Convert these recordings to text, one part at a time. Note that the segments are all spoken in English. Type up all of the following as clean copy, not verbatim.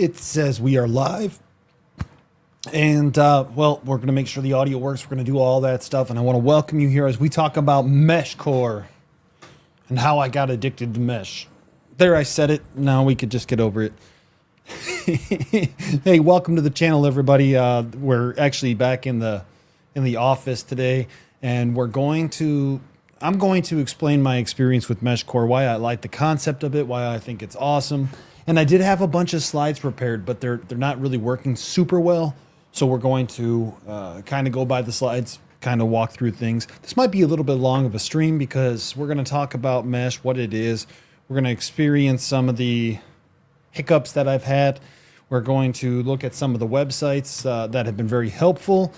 It says we are live. And, well, we're going to make sure the audio works. We're going to do all that stuff. And I want to welcome you here as we talk about MeshCore and how I got addicted to mesh. There, I said it. Now we could just get over it. Hey, welcome to the channel, everybody. We're actually back in the office today, and I'm going to explain my experience with MeshCore, why I like the concept of it, why I think it's awesome. And I did have a bunch of slides prepared, but they're not really working super well. So we're going to kind of go by the slides, kind of walk through things. This might be a little bit long of a stream because we're going to talk about mesh, what it is. We're going to experience some of the hiccups that I've had. We're going to look at some of the websites that have been very helpful.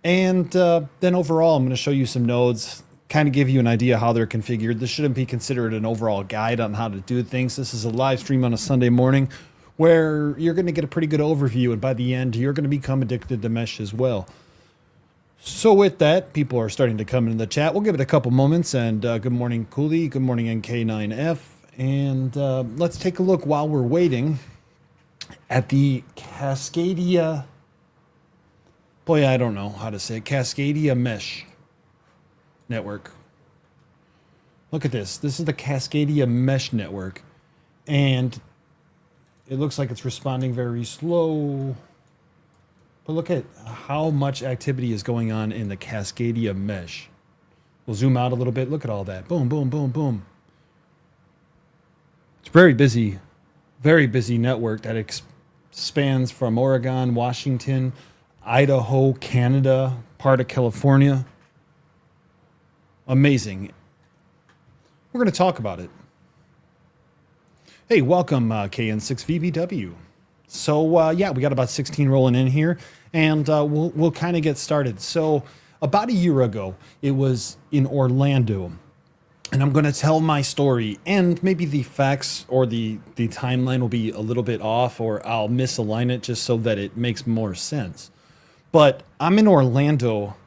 And then overall, I'm going to show you some nodes, kind of give you an idea how they're configured. This shouldn't be considered an overall guide on how to do things. This is a live stream on a Sunday morning where you're going to get a pretty good overview, and by the end, you're going to become addicted to mesh as well. So with that, people are starting to come in the chat. We'll give it a couple moments, and good morning, Cooley. Good morning, NK9F. And let's take a look while we're waiting at the Cascadia, boy, I don't know how to say it, Cascadia Mesh Network. Look at this. This is the Cascadia Mesh Network, and it looks like it's responding very slow. But look at how much activity is going on in the Cascadia Mesh. We'll zoom out a little bit. Look at all that. Boom, boom, boom, boom. It's very busy network that spans from Oregon, Washington, Idaho, Canada, part of California. Amazing. We're going to talk about it. Hey, welcome, KN6VBW. So, yeah, we got about 16 rolling in here, and we'll kind of get started. So, about a year ago, it was in Orlando, and I'm going to tell my story, and maybe the facts or the timeline will be a little bit off, or I'll misalign it just so that it makes more sense. But I'm in Orlando,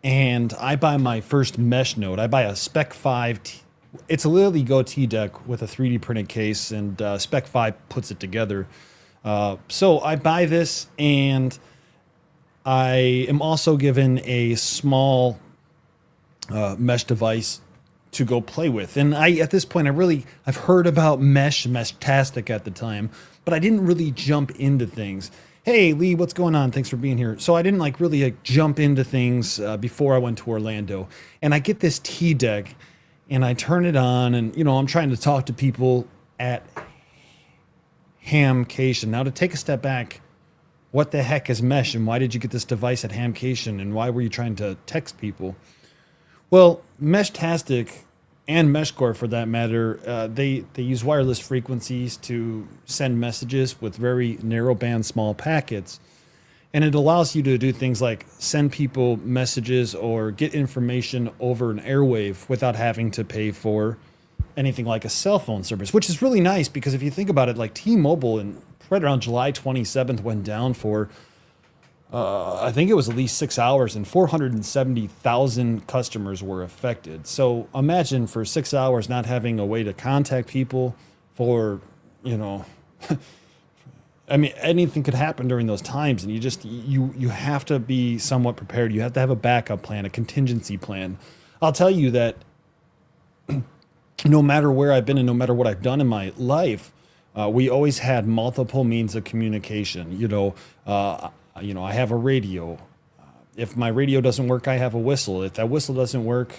and I buy my first mesh node. I buy a Spec 5. It's a LilyGO T-Deck with a 3D printed case, and Spec 5 puts it together. So I buy this, and I am also given a small mesh device to go play with. And at this point, I've heard about Meshtastic at the time, but I didn't really jump into things. Hey, Lee, what's going on? Thanks for being here. So I didn't really jump into things before I went to Orlando. And I get this T-Deck, and I turn it on, and, I'm trying to talk to people at Hamcation. Now, to take a step back, what the heck is mesh, and why did you get this device at Hamcation, and why were you trying to text people? Well, Meshtastic and MeshCore, for that matter, they use wireless frequencies to send messages with very narrow band small packets. And it allows you to do things like send people messages or get information over an airwave without having to pay for anything like a cell phone service, which is really nice because if you think about it, like T-Mobile, and right around July 27th went down for I think it was at least 6 hours, and 470,000 customers were affected. So imagine for 6 hours not having a way to contact people for, I mean, anything could happen during those times, and you have to be somewhat prepared. You have to have a backup plan, a contingency plan. I'll tell you that no matter where I've been and no matter what I've done in my life, we always had multiple means of communication. I have a radio. If my radio doesn't work, I have a whistle. If that whistle doesn't work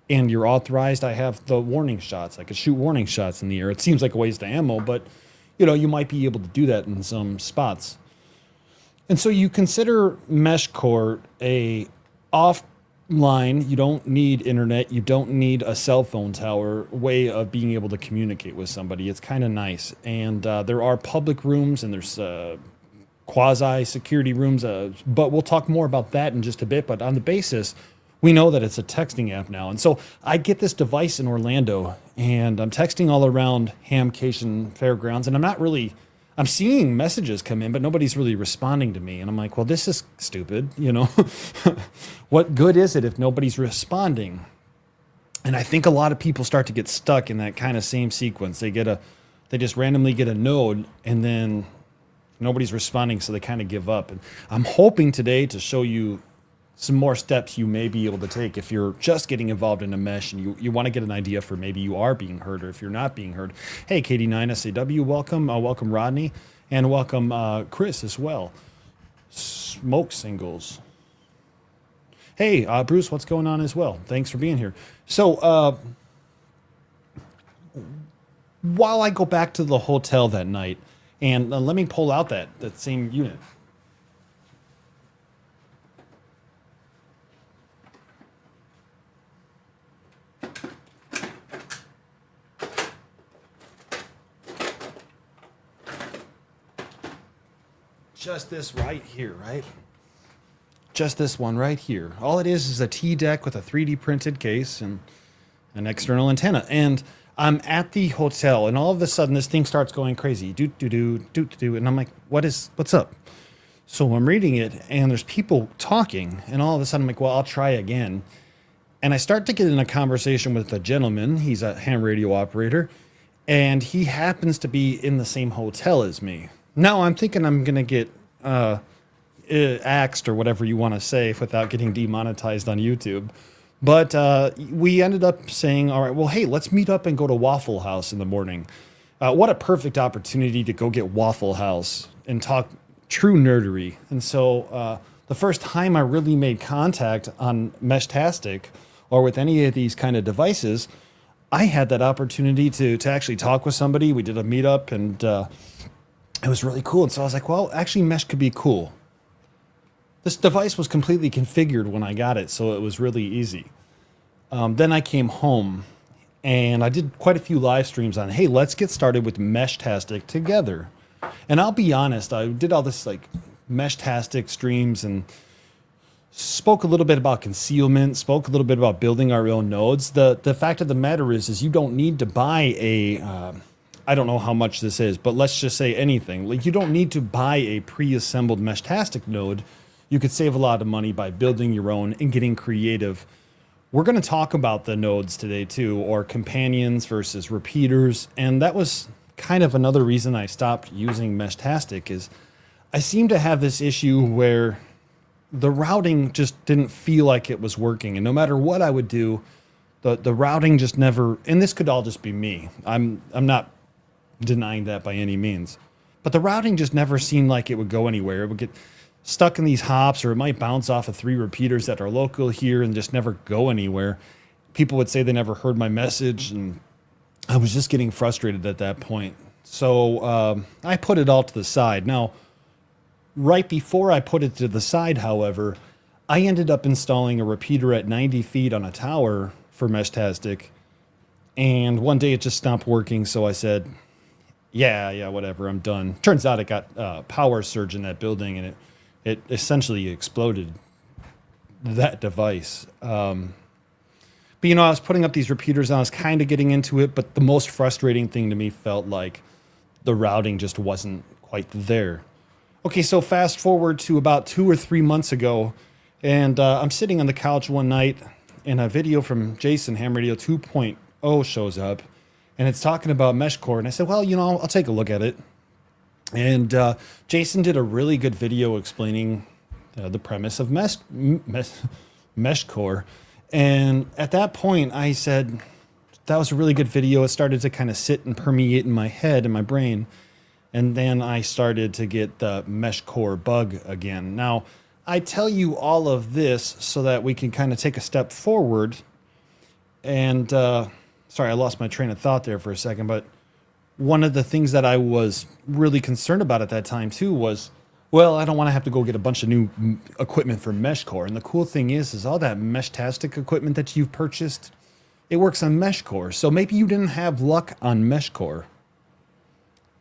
and you're authorized, I have the warning shots. I could shoot warning shots in the air. It seems like a waste of ammo, but you might be able to do that in some spots. And so you consider MeshCore a offline, you don't need internet, you don't need a cell phone tower way of being able to communicate with somebody. It's kind of nice. And there are public rooms, and there's quasi-security rooms, but we'll talk more about that in just a bit. But on the basis, we know that it's a texting app now. And so I get this device in Orlando, and I'm texting all around Hamcation Fairgrounds, and I'm seeing messages come in, but nobody's really responding to me. And I'm like, well, this is stupid, What good is it if nobody's responding? And I think a lot of people start to get stuck in that kind of same sequence. They just randomly get a node, and then Nobody's responding, so they kind of give up. And I'm hoping today to show you some more steps you may be able to take if you're just getting involved in a mesh and you want to get an idea for maybe you are being heard or if you're not being heard. Hey, KD9SAW, welcome. Welcome, Rodney. And welcome, Chris, as well. Smoke Singles. Hey, Bruce, what's going on as well? Thanks for being here. So, while I go back to the hotel that night, and let me pull out that same unit. Just this right here, right? Just this one right here. All it is a T-deck with a 3D printed case and an external antenna. And I'm at the hotel, and all of a sudden this thing starts going crazy. Do, and I'm like, what's up? So I'm reading it, and there's people talking, and all of a sudden I'm like, well, I'll try again. And I start to get in a conversation with a gentleman. He's a ham radio operator, and he happens to be in the same hotel as me. Now I'm thinking I'm going to get axed or whatever you want to say without getting demonetized on YouTube. But we ended up saying, all right, well, hey, let's meet up and go to Waffle House in the morning. What a perfect opportunity to go get Waffle House and talk true nerdery. And so the first time I really made contact on Meshtastic or with any of these kind of devices, I had that opportunity to actually talk with somebody. We did a meetup, and it was really cool. And so I was like, well, actually, Mesh could be cool. This device was completely configured when I got it, so it was really easy. Then I came home, and I did quite a few live streams on, hey, let's get started with Meshtastic together. And I'll be honest, I did all this like Meshtastic streams and spoke a little bit about concealment, spoke a little bit about building our own nodes. The fact of the matter is you don't need to buy a... I don't know how much this is, but let's just say anything. Like, you don't need to buy a pre-assembled Meshtastic node. You could save a lot of money by building your own and getting creative. We're going to talk about the nodes today too, or companions versus repeaters. And that was kind of another reason I stopped using Meshtastic is I seem to have this issue where the routing just didn't feel like it was working. And no matter what I would do, the routing just never, and this could all just be me. I'm not denying that by any means, but the routing just never seemed like it would go anywhere. It would get stuck in these hops, or it might bounce off of 3 repeaters that are local here and just never go anywhere. People would say they never heard my message, and I was just getting frustrated at that point. So I put it all to the side. Now, right before I put it to the side, however, I ended up installing a repeater at 90 feet on a tower for Meshtastic, and one day it just stopped working, so I said, yeah, whatever, I'm done. Turns out it got power surge in that building, and it essentially exploded that device. But, you know, I was putting up these repeaters, and I was kind of getting into it, but the most frustrating thing to me felt like the routing just wasn't quite there. Okay, so fast forward to about 2 or 3 months ago, and I'm sitting on the couch one night, and a video from Jason, Ham Radio 2.0, shows up. And it's talking about MeshCore. And I said, well, you know, I'll take a look at it. And Jason did a really good video explaining the premise of MeshCore. And at that point, I said, that was a really good video. It started to kind of sit and permeate in my head and my brain. And then I started to get the MeshCore bug again. Now, I tell you all of this so that we can kind of take a step forward. And... sorry, I lost my train of thought there for a second, but one of the things that I was really concerned about at that time too was, well, I don't want to have to go get a bunch of new equipment for MeshCore. And the cool thing is all that Meshtastic equipment that you've purchased, it works on MeshCore. So maybe you didn't have luck on MeshCore.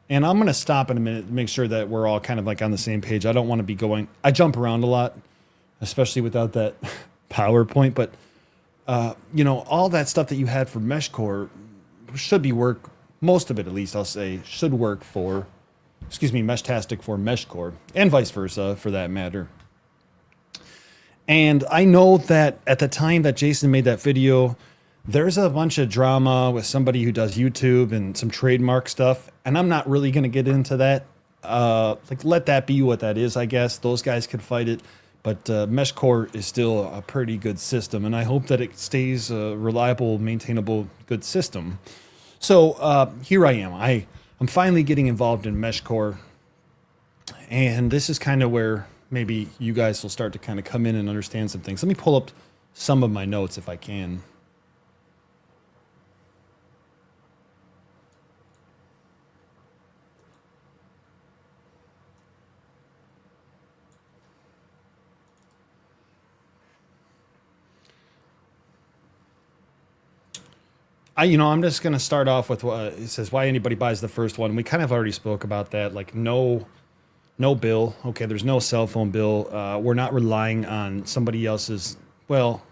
And I'm going to stop in a minute to make sure that we're all kind of like on the same page. I don't want to be going, I jump around a lot, especially without that PowerPoint, but you know, all that stuff that you had for MeshCore should be most of it at least, I'll say, should work for, Meshtastic for MeshCore, and vice versa, for that matter. And I know that at the time that Jason made that video, there's a bunch of drama with somebody who does YouTube and some trademark stuff, and I'm not really going to get into that. like let that be what that is, I guess. Those guys could fight it. But MeshCore is still a pretty good system, and I hope that it stays a reliable, maintainable, good system. So here I am. I'm finally getting involved in MeshCore, and this is kind of where maybe you guys will start to kind of come in and understand some things. Let me pull up some of my notes if I can. I'm just going to start off with what it says, why anybody buys the first one. We kind of already spoke about that, like no bill. Okay, there's no cell phone bill. We're not relying on somebody else's, well,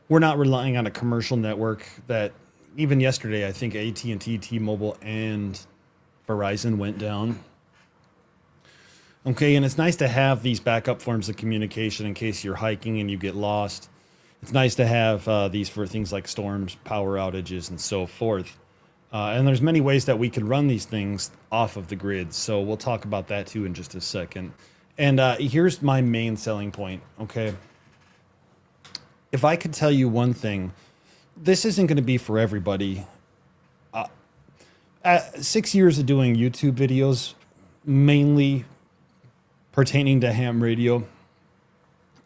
we're not relying on a commercial network that even yesterday, I think AT&T, T-Mobile, and Verizon went down. Okay, and it's nice to have these backup forms of communication in case you're hiking and you get lost. It's nice to have these for things like storms, power outages, and so forth. And there's many ways that we can run these things off of the grid. So we'll talk about that too in just a second. And here's my main selling point, okay? If I could tell you one thing, this isn't going to be for everybody. 6 years of doing YouTube videos, mainly pertaining to ham radio,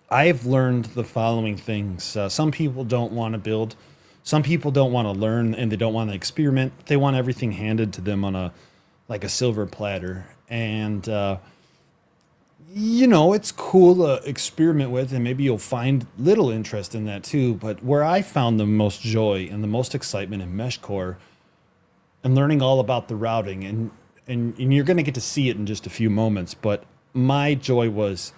I've learned the following things. Some people don't want to build. Some people don't want to learn, and they don't want to experiment. They want everything handed to them on a silver platter. And, it's cool to experiment with, and maybe you'll find little interest in that too. But where I found the most joy and the most excitement in MeshCore and learning all about the routing, and you're going to get to see it in just a few moments, but my joy was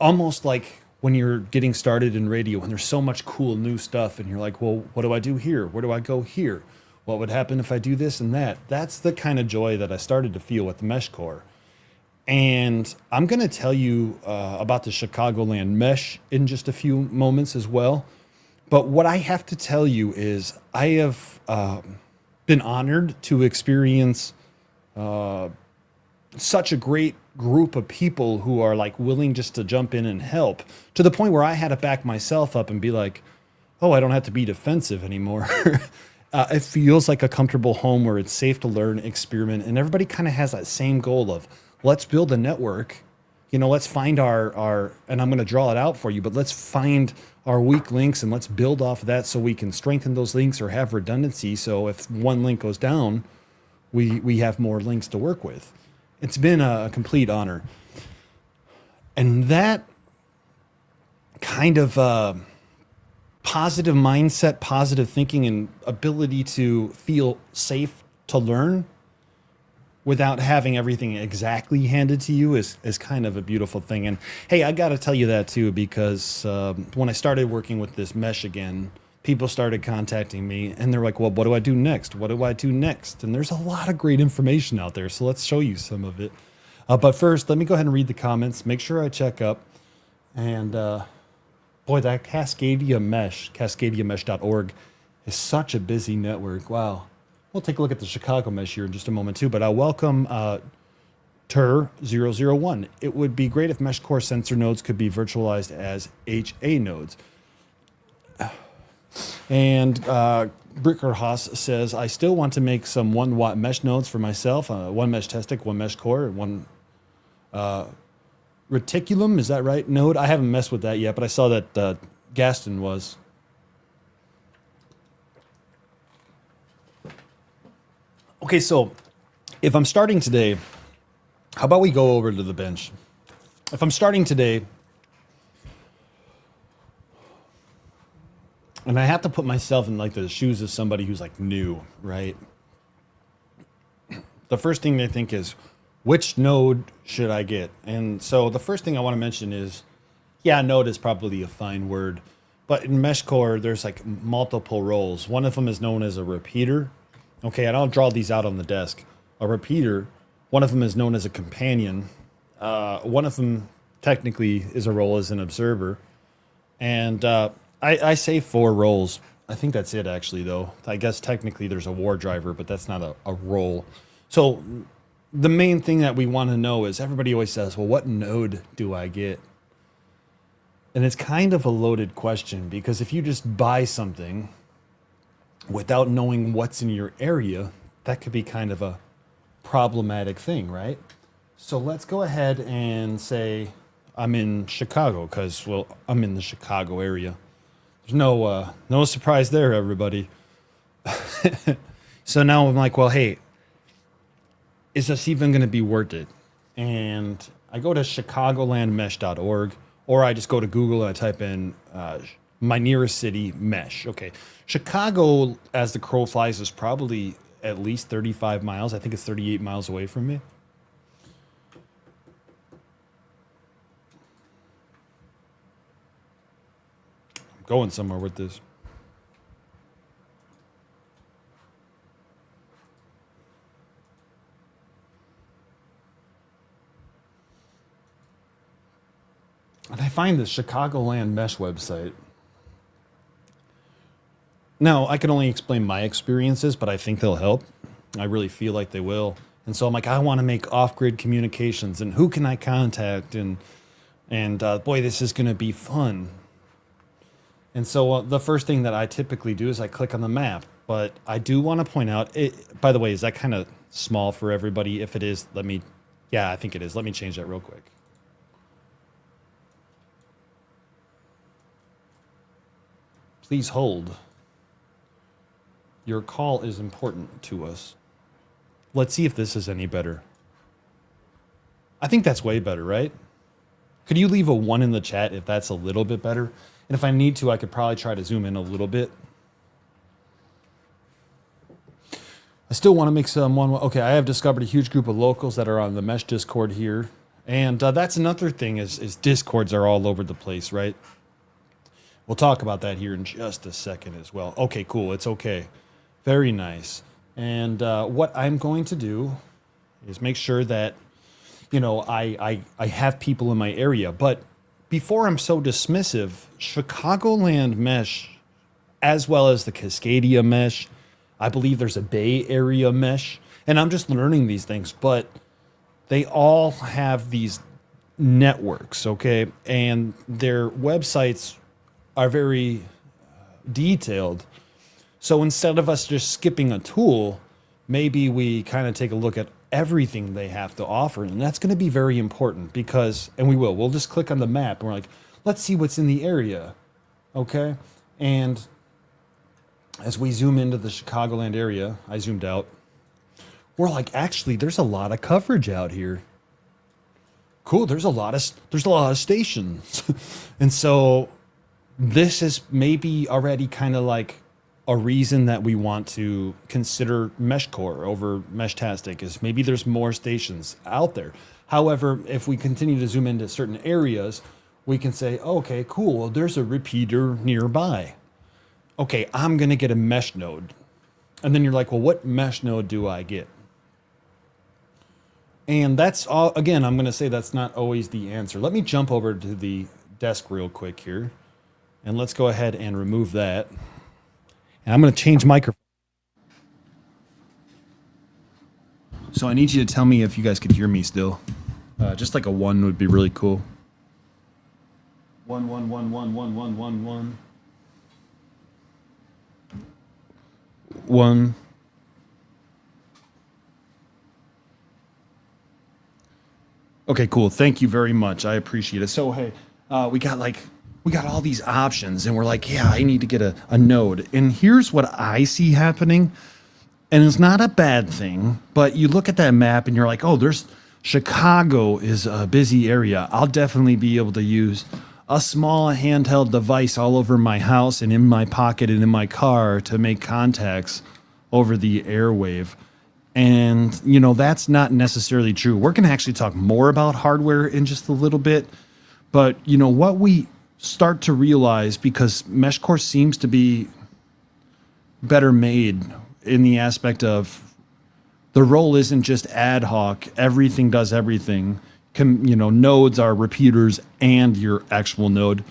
almost like when you're getting started in radio, when there's so much cool new stuff and you're like, well, what do I do here? Where do I go here? What would happen if I do this and that? That's the kind of joy that I started to feel with MeshCore. And I'm going to tell you about the Chicagoland Mesh in just a few moments as well. But what I have to tell you is I have been honored to experience such a great group of people who are like willing just to jump in and help, to the point where I had to back myself up and be like, oh, I don't have to be defensive anymore. It feels like a comfortable home where it's safe to learn, experiment, and everybody kind of has that same goal of let's build a network. Let's find our, and I'm going to draw it out for you, but let's find our weak links and let's build off of that so we can strengthen those links or have redundancy. So if one link goes down, we have more links to work with. It's been a complete honor. And that kind of positive mindset, positive thinking, and ability to feel safe to learn without having everything exactly handed to you is kind of a beautiful thing. And hey, I got to tell you that too, because when I started working with this mesh again, people started contacting me and they're like, well, what do I do next? What do I do next? And there's a lot of great information out there. So let's show you some of it. But first, let me go ahead and read the comments. Make sure I check up. And boy, that Cascadia Mesh, cascadiamesh.org, is such a busy network. Wow. We'll take a look at the Chicago Mesh here in just a moment too. But I welcome Tur001. It would be great if MeshCore sensor nodes could be virtualized as HA nodes. And Brickerhaus says, I still want to make some 1 watt mesh nodes for myself. One Meshtastic, one MeshCore, one Reticulum, is that right? Node? I haven't messed with that yet, but I saw that Gaston was. Okay, so if I'm starting today, how about we go over to the bench? If I'm starting today, and I have to put myself in like the shoes of somebody who's like new, right? The first thing they think is, which node should I get? And so the first thing I want to mention is, yeah, node is probably a fine word, but in MeshCore, there's like multiple roles. One of them is known as a repeater. Okay, and I'll draw these out on the desk. A repeater, one of them is known as a companion. One of them technically is a role as an observer. And I say 4 roles. I think that's it actually though. I guess technically there's a war driver, but that's not a role. So the main thing that we want to know is everybody always says, well, what node do I get? And it's kind of a loaded question because if you just buy something without knowing what's in your area, that could be kind of a problematic thing, right? So let's go ahead and say I'm in Chicago because, well, I'm in the Chicago area. There's no surprise there, everybody. So now I'm like, well, hey, is this even going to be worth it? And I go to chicagolandmesh.org, or I just go to Google and I type in my nearest city, Mesh. Okay. Chicago, as the crow flies, is probably at least 35 miles. I think it's 38 miles away from me. I'm going somewhere with this. And I find the Chicagoland Mesh website. Now, I can only explain my experiences, but I think they'll help. I really feel like they will. And so I'm like, I want to make off-grid communications, and who can I contact? And boy, this is going to be fun. And so the first thing that I typically do is I click on the map. But I do want to point out, by the way, is that kind of small for everybody? If it is, yeah, I think it is. Let me change that real quick. Please hold. Your call is important to us. Let's see if this is any better. I think that's way better, right? Could you leave a 1 in the chat if that's a little bit better? And if I need to, I could probably try to zoom in a little bit. I still want to make some one. Okay, I have discovered a huge group of locals that are on the Mesh Discord here. And that's another thing is Discords are all over the place, right? We'll talk about that here in just a second as well. Okay, cool. It's okay. Very nice. And what I'm going to do is make sure that, you know, I have people in my area. But before I'm so dismissive, Chicagoland Mesh, as well as the Cascadia Mesh, I believe there's a Bay Area Mesh, and I'm just learning these things, but they all have these networks, okay? And their websites are very detailed. So instead of us just skipping a tool, maybe we kind of take a look at everything they have to offer. And that's going to be very important because, and we'll just click on the map and we're like, let's see what's in the area. Okay. And as we zoom into the Chicagoland area, I zoomed out. We're like, actually, there's a lot of coverage out here. Cool. There's a lot of stations. And so this is maybe already kind of like a reason that we want to consider MeshCore over Meshtastic is maybe there's more stations out there. However, if we continue to zoom into certain areas, we can say, okay, cool, well, there's a repeater nearby. Okay, I'm going to get a mesh node. And then you're like, well, what mesh node do I get? And that's all, again, I'm going to say that's not always the answer. Let me jump over to the desk real quick here. And let's go ahead and remove that. And I'm going to change microphone. So I need you to tell me if you guys could hear me still. Just like a 1 would be really cool. 1, 1, 1, 1, 1, 1, 1, 1. 1. Okay, cool. Thank you very much. I appreciate it. So, hey, we got all these options and we're like, yeah, I need to get a node. And here's what I see happening. And it's not a bad thing, but you look at that map and you're like, oh, Chicago is a busy area. I'll definitely be able to use a small handheld device all over my house and in my pocket and in my car to make contacts over the airwave. And, you know, that's not necessarily true. We're going to actually talk more about hardware in just a little bit. But, you know, what we start to realize, because MeshCore seems to be better made in the aspect of the role isn't just ad hoc, everything does everything. You know, nodes are repeaters and your actual node.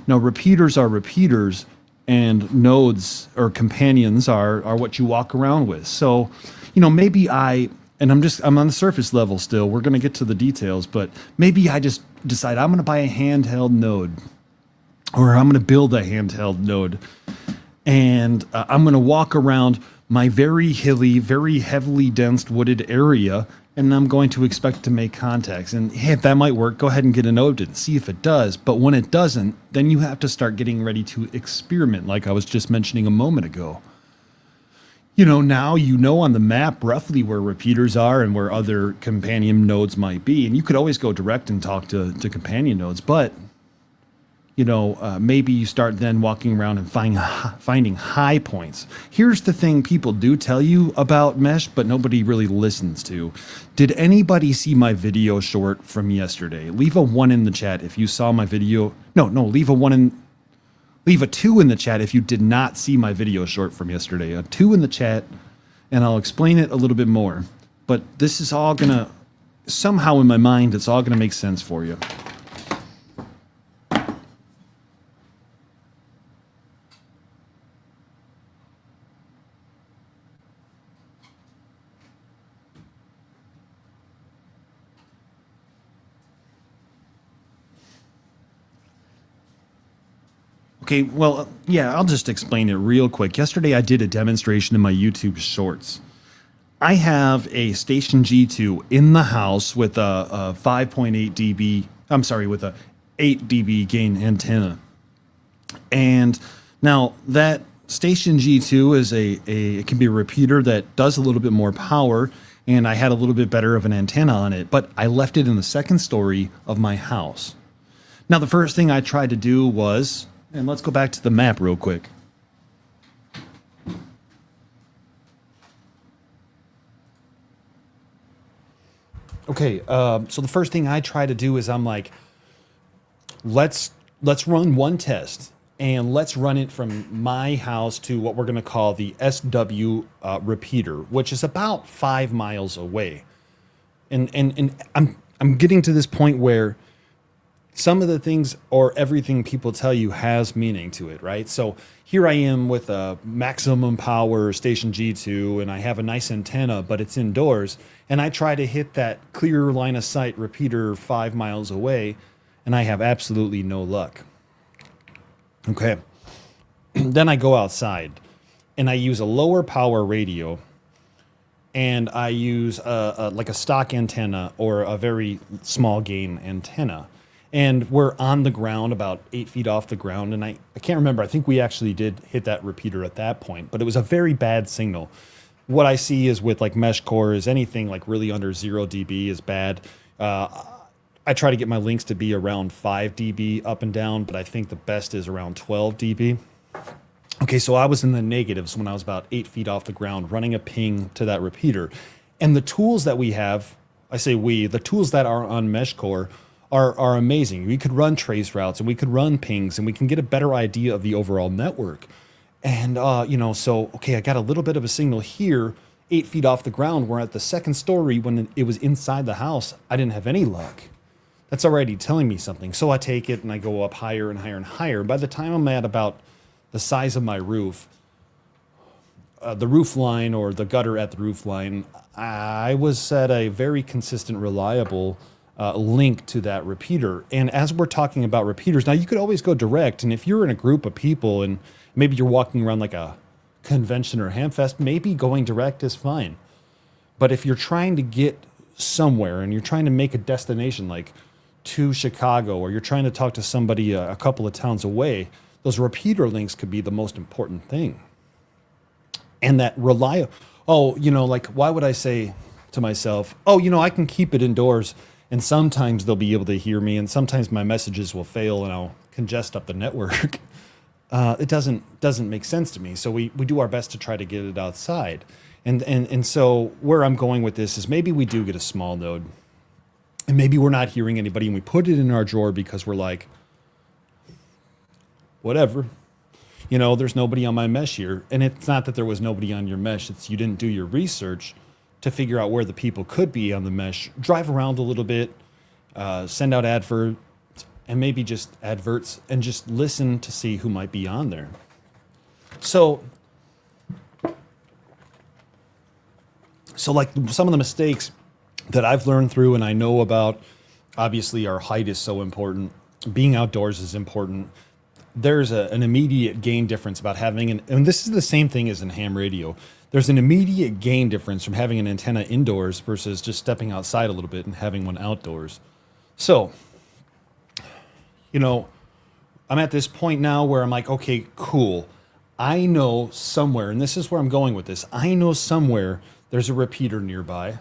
No, repeaters are repeaters and nodes or companions are what you walk around with. So, you know, maybe I and I'm on the surface level still. We're going to get to the details, but maybe I just decide I'm going to buy a handheld node, or I'm going to build a handheld node, and I'm going to walk around my very hilly, very heavily dense wooded area, and I'm going to expect to make contacts. And hey, if that might work, go ahead and get a node and see if it does. But when it doesn't, then you have to start getting ready to experiment, like I was just mentioning a moment ago. Now you know on the map roughly where repeaters are and where other companion nodes might be. And you could always go direct and talk to companion nodes. But, maybe you start then walking around and finding high points. Here's the thing people do tell you about Mesh, but nobody really listens to. Did anybody see my video short from yesterday? Leave a 1 in the chat if you saw my video. No, leave a 2 in the chat if you did not see my video short from yesterday. A 2 in the chat, and I'll explain it a little bit more. But this is all going to, somehow in my mind, it's all going to make sense for you. Okay, well, yeah, I'll just explain it real quick. Yesterday, I did a demonstration in my YouTube Shorts. I have a Station G2 in the house with a 5.8 dB, I'm sorry, with a 8 dB gain antenna. And now that Station G2 is it can be a repeater that does a little bit more power, and I had a little bit better of an antenna on it, but I left it in the second story of my house. Now, the first thing I tried to do was, and let's go back to the map real quick. Okay, so the first thing I try to do is I'm like, let's run one test, and let's run it from my house to what we're going to call the SW repeater, which is about 5 miles away. And I'm getting to this point where some of the things or everything people tell you has meaning to it, right? So here I am with a maximum power Station G2, and I have a nice antenna, but it's indoors. And I try to hit that clear line of sight repeater 5 miles away, and I have absolutely no luck. Okay. Then I go outside, and I use a lower power radio, and I use like a stock antenna or a very small gain antenna. And we're on the ground, about 8 feet off the ground. And I can't remember. I think we actually did hit that repeater at that point. But it was a very bad signal. What I see is with like MeshCore is anything like really under 0 dB is bad. I try to get my links to be around 5 dB up and down. But I think the best is around 12 dB. Okay, so I was in the negatives when I was about 8 feet off the ground running a ping to that repeater. And the tools that we have, I say we, the tools that are on MeshCore are amazing. We could run trace routes and we could run pings and we can get a better idea of the overall network. And, so, okay, I got a little bit of a signal here, 8 feet off the ground, where at the second story, when it was inside the house, I didn't have any luck. That's already telling me something. So I take it and I go up higher and higher and higher. By the time I'm at about the size of my roof, the roof line or the gutter at the roof line, I was at a very consistent, reliable link to that repeater. And as we're talking about repeaters, now you could always go direct. And if you're in a group of people and maybe you're walking around like a convention or hamfest, maybe going direct is fine. But if you're trying to get somewhere and you're trying to make a destination like to Chicago, or you're trying to talk to somebody a couple of towns away, those repeater links could be the most important thing. And that like, why would I say to myself, I can keep it indoors, and sometimes they'll be able to hear me, and sometimes my messages will fail and I'll congest up the network. It doesn't make sense to me. So we do our best to try to get it outside. And so where I'm going with this is maybe we do get a small node, and maybe we're not hearing anybody, and we put it in our drawer because we're like, whatever, there's nobody on my mesh here. And it's not that there was nobody on your mesh. It's you didn't do your research to figure out where the people could be on the mesh. Drive around a little bit, send out adverts, and maybe just adverts, and just listen to see who might be on there. So So like some of the mistakes that I've learned through and I know about, obviously our height is so important. Being outdoors is important. There's an immediate gain difference about having and this is the same thing as in ham radio. There's an immediate gain difference from having an antenna indoors versus just stepping outside a little bit and having one outdoors. So, I'm at this point now where I'm like, okay, cool. I know somewhere, and this is where I'm going with this. I know somewhere there's a repeater nearby.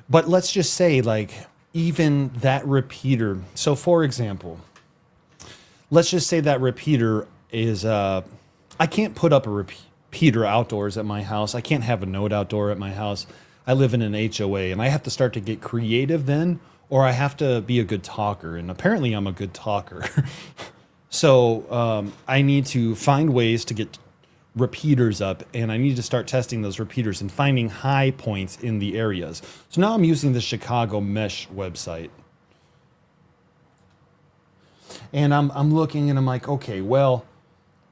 But let's just say, like, even that repeater. So, for example, let's just say that repeater is, I can't put up a repeater outdoors at my house. I can't have a node outdoor at my house. I live in an HOA, and I have to start to get creative then, or I have to be a good talker. And apparently I'm a good talker. So I need to find ways to get repeaters up, and I need to start testing those repeaters and finding high points in the areas. So now I'm using the Chicago Mesh website. And I'm looking and I'm like, okay, well,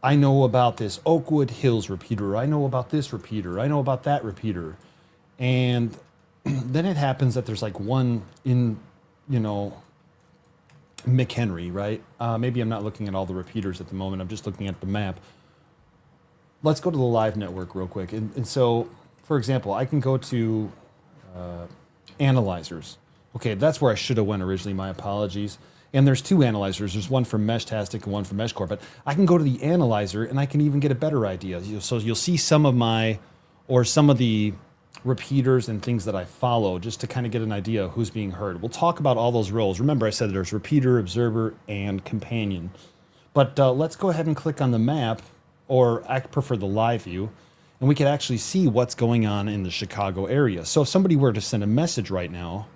I know about this Oakwood Hills repeater. I know about this repeater. I know about that repeater. And then it happens that there's like one in, McHenry, right? Maybe I'm not looking at all the repeaters at the moment. I'm just looking at the map. Let's go to the live network real quick. And so, for example, I can go to analyzers. Okay, that's where I should have went originally. My apologies. And there's two analyzers. There's one for Meshtastic and one for MeshCore. But I can go to the analyzer and I can even get a better idea. So you'll see some of the repeaters and things that I follow just to kind of get an idea of who's being heard. We'll talk about all those roles. Remember, I said there's repeater, observer, and companion. But let's go ahead and click on the map, or I prefer the live view, and we can actually see what's going on in the Chicago area. So if somebody were to send a message right now,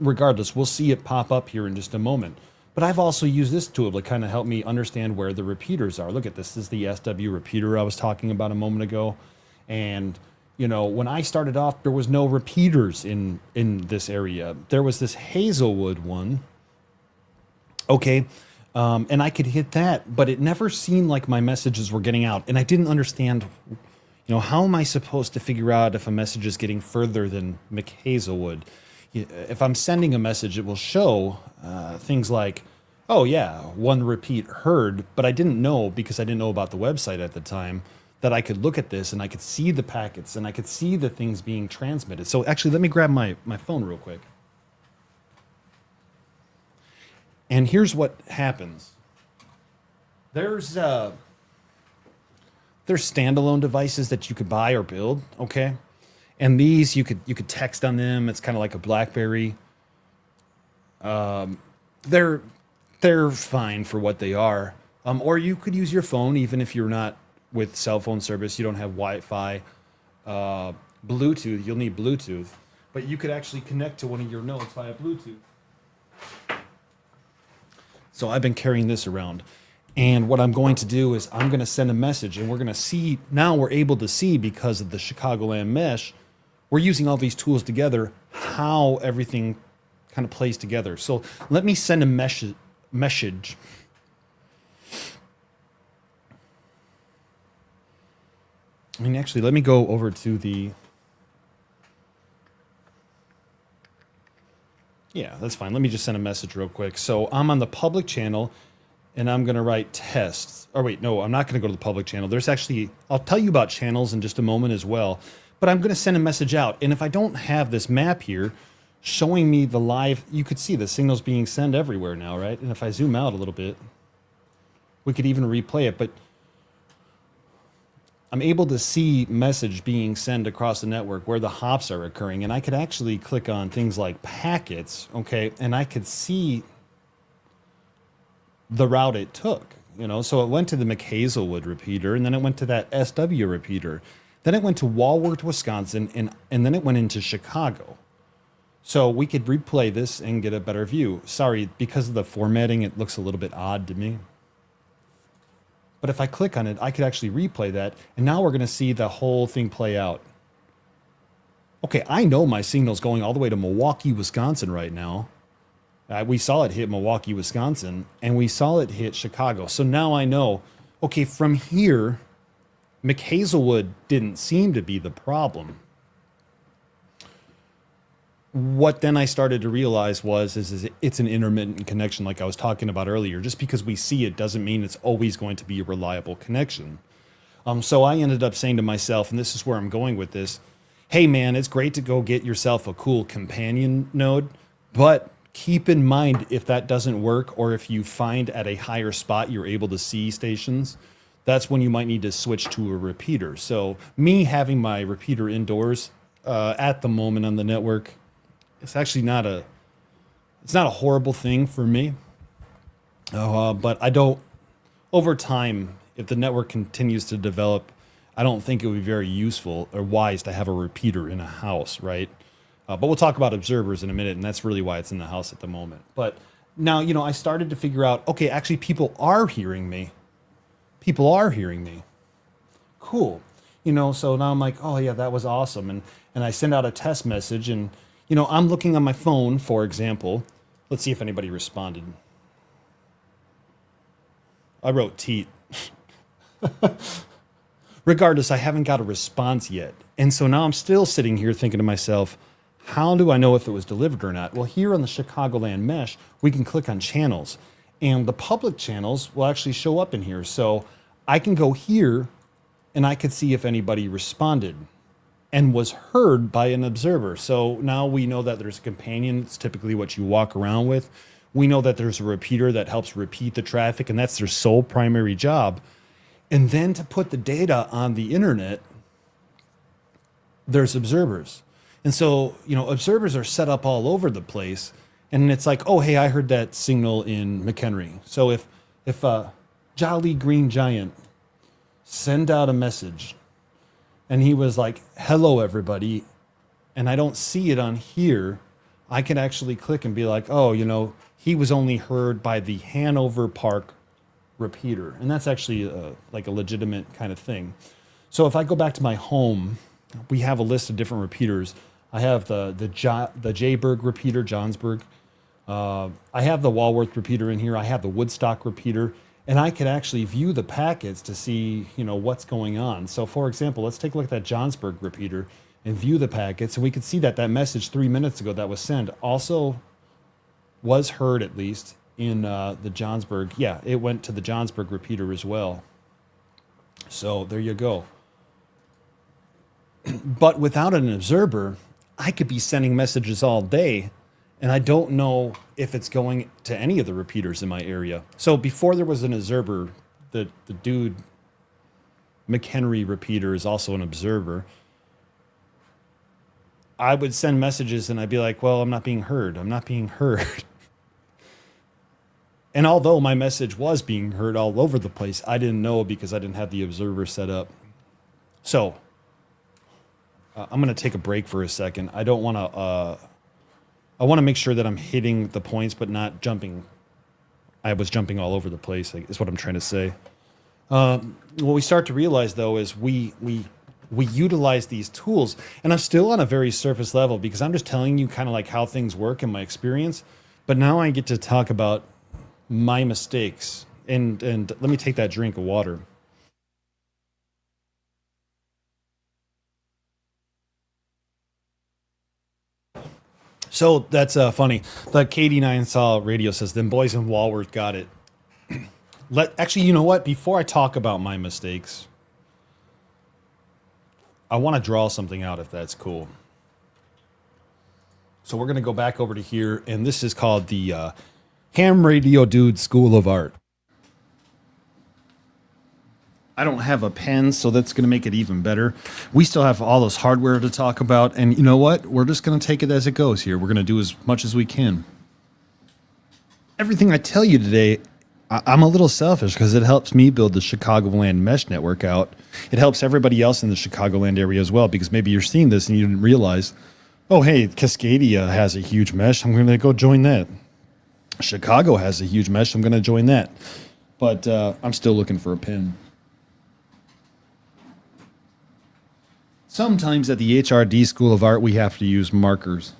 regardless, we'll see it pop up here in just a moment. But I've also used this tool to kind of help me understand where the repeaters are. Look at this. This is the SW repeater I was talking about a moment ago. And, when I started off, there was no repeaters in this area. There was this Hazelwood one. Okay. And I could hit that, but it never seemed like my messages were getting out. And I didn't understand, how am I supposed to figure out if a message is getting further than McHazelwood? If I'm sending a message, it will show things like, oh yeah, one repeat heard, but I didn't know, because I didn't know about the website at the time, that I could look at this and I could see the packets and I could see the things being transmitted. So actually, let me grab my phone real quick. And here's what happens. There's standalone devices that you could buy or build, okay? And these you could text on them. It's kind of like a BlackBerry. They're fine for what they are. Or you could use your phone, even if you're not with cell phone service. You don't have Wi-Fi, Bluetooth. You'll need Bluetooth, but you could actually connect to one of your nodes via Bluetooth. So I've been carrying this around. And what I'm going to do is I'm going to send a message, and we're going to see, now we're able to see, because of the Chicagoland mesh, we're using all these tools together, how everything kind of plays together. So let me send a message. Actually, let me go over to the... Yeah, that's fine. Let me just send a message real quick. So I'm on the public channel, and I'm going to write tests. Or wait, no, I'm not going to go to the public channel. There's actually, I'll tell you about channels in just a moment as well. But I'm going to send a message out. And if I don't have this map here showing me the live, you could see the signals being sent everywhere now, right? And if I zoom out a little bit, we could even replay it. But I'm able to see message being sent across the network where the hops are occurring. And I could actually click on things like packets, okay? And I could see the route it took, So it went to the McHazelwood repeater, and then it went to that SW repeater. Then it went to Walworth, Wisconsin, and then it went into Chicago. So we could replay this and get a better view. Sorry, because of the formatting, it looks a little bit odd to me. But if I click on it, I could actually replay that, and now we're going to see the whole thing play out. Okay, I know my signal's going all the way to Milwaukee, Wisconsin right now. We saw it hit Milwaukee, Wisconsin, and we saw it hit Chicago. So now I know, okay, from here, McHazelwood didn't seem to be the problem. What then I started to realize is it's an intermittent connection like I was talking about earlier. Just because we see it doesn't mean it's always going to be a reliable connection. So I ended up saying to myself, and this is where I'm going with this, hey man, it's great to go get yourself a cool companion node, but keep in mind if that doesn't work or if you find at a higher spot you're able to see stations, that's when you might need to switch to a repeater. So me having my repeater indoors at the moment on the network, it's actually not a horrible thing for me. But I don't, over time, if the network continues to develop, I don't think it would be very useful or wise to have a repeater in a house, right? But we'll talk about observers in a minute, and that's really why it's in the house at the moment. But now, I started to figure out, okay, actually people are hearing me. People are hearing me. Cool. So now I'm like, oh yeah, that was awesome. And I send out a test message and, I'm looking on my phone, for example. Let's see if anybody responded. I wrote teat. Regardless, I haven't got a response yet. And so now I'm still sitting here thinking to myself, how do I know if it was delivered or not? Well, here on the Chicagoland Mesh, we can click on channels. And the public channels will actually show up in here. So I can go here and I could see if anybody responded and was heard by an observer. So now we know that there's a companion. It's typically what you walk around with. We know that there's a repeater that helps repeat the traffic, and that's their sole primary job. And then to put the data on the internet, there's observers. And so, observers are set up all over the place. And it's like, oh, hey, I heard that signal in McHenry. So if Jolly Green Giant send out a message and he was like, hello, everybody, and I don't see it on here, I can actually click and be like, oh, he was only heard by the Hanover Park repeater. And that's actually like a legitimate kind of thing. So if I go back to my home, we have a list of different repeaters. I have the Jayburg repeater, Johnsburg. I have the Walworth repeater in here. I have the Woodstock repeater. And I can actually view the packets to see, what's going on. So for example, let's take a look at that Johnsburg repeater and view the packets. And we can see that message 3 minutes ago that was sent also was heard, at least in the Johnsburg. Yeah, it went to the Johnsburg repeater as well. So there you go. But without an observer, I could be sending messages all day, and I don't know if it's going to any of the repeaters in my area. So before there was an observer, the dude, McHenry repeater, is also an observer. I would send messages and I'd be like, well, I'm not being heard. I'm not being heard. And although my message was being heard all over the place, I didn't know because I didn't have the observer set up. So I'm going to take a break for a second. I don't want to... I want to make sure that I'm hitting the points, but not jumping. I was jumping all over the place, is what I'm trying to say. What we start to realize, though, is we utilize these tools. And I'm still on a very surface level because I'm just telling you kind of like how things work in my experience. But now I get to talk about my mistakes. And let me take that drink of water. So that's funny. The KD9 Saw radio says, them boys in Walworth got it. Actually, you know what? Before I talk about my mistakes, I want to draw something out if that's cool. So we're going to go back over to here, and this is called the Ham Radio Dude School of Art. I don't have a pen, so that's going to make it even better. We still have all this hardware to talk about, and you know what? We're just going to take it as it goes here. We're going to do as much as we can. Everything I tell you today, I'm a little selfish because it helps me build the Chicagoland Mesh Network out. It helps everybody else in the Chicagoland area as well, because maybe you're seeing this and you didn't realize, oh, hey, Cascadia has a huge mesh. I'm going to go join that. Chicago has a huge mesh. I'm going to join that. But I'm still looking for a pin. Sometimes at the HRD School of Art, we have to use markers.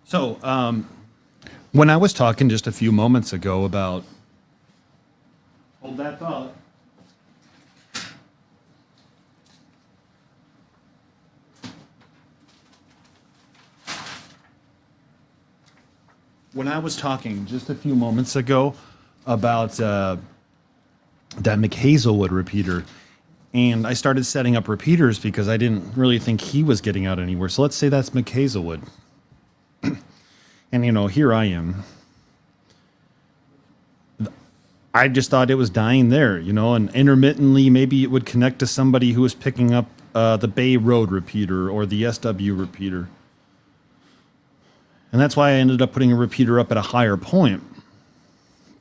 So, when I was talking just a few moments ago about, hold that thought. When I was talking just a few moments ago about that McHazelwood repeater, and I started setting up repeaters because I didn't really think he was getting out anywhere. So let's say that's McHazelwood. And, you know, here I am. I just thought it was dying there, you know, and intermittently maybe it would connect to somebody who was picking up the Bay Road repeater or the SW repeater. And that's why I ended up putting a repeater up at a higher point.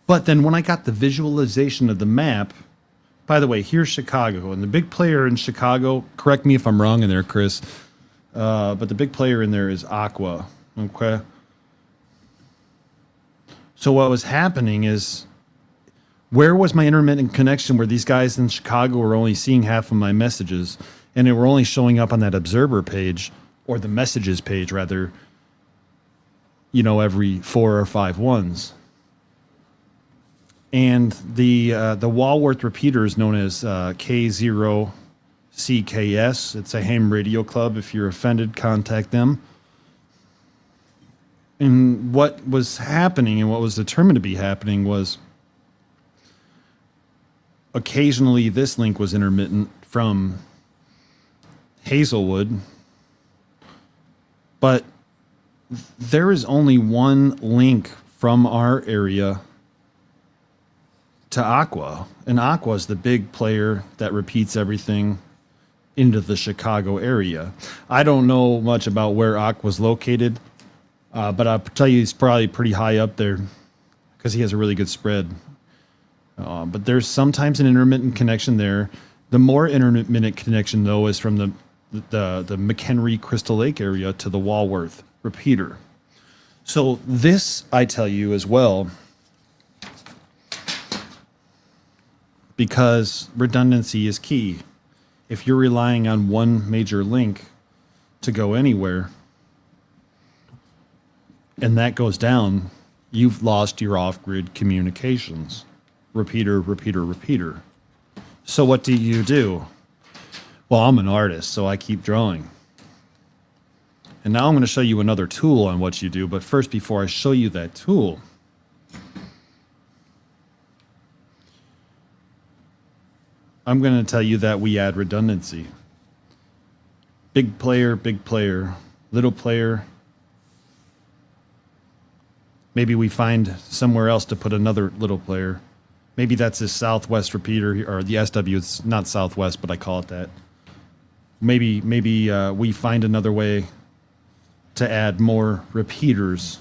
But then when I got the visualization of the map, by the way, here's Chicago. And the big player in Chicago, correct me if I'm wrong in there, Chris, but the big player in there is Aqua. Okay. So what was happening is, where was my intermittent connection where these guys in Chicago were only seeing half of my messages and they were only showing up on that observer page, or the messages page rather, you know, every 4 or 5 ones. And the Walworth repeater is known as K0CKS. It's a ham radio club. If you're offended, contact them. And what was happening and what was determined to be happening was occasionally this link was intermittent from Hazelwood, but there is only one link from our area to Aqua, and Aqua is the big player that repeats everything into the Chicago area. I don't know much about where Aqua's located, but I'll tell you he's probably pretty high up there because he has a really good spread. But there's sometimes an intermittent connection there. The more intermittent connection, though, is from the McHenry Crystal Lake area to the Walworth repeater. So this, I tell you as well, because redundancy is key. If you're relying on one major link to go anywhere, and that goes down, you've lost your off-grid communications. Repeater, repeater, repeater. So what do? Well, I'm an artist, so I keep drawing. And now I'm going to show you another tool on what you do. But first, before I show you that tool, I'm going to tell you that we add redundancy. Big player, little player. Maybe we find somewhere else to put another little player. Maybe that's a Southwest repeater, or the SW. It's not Southwest, but I call it that. Maybe we find another way to add more repeaters.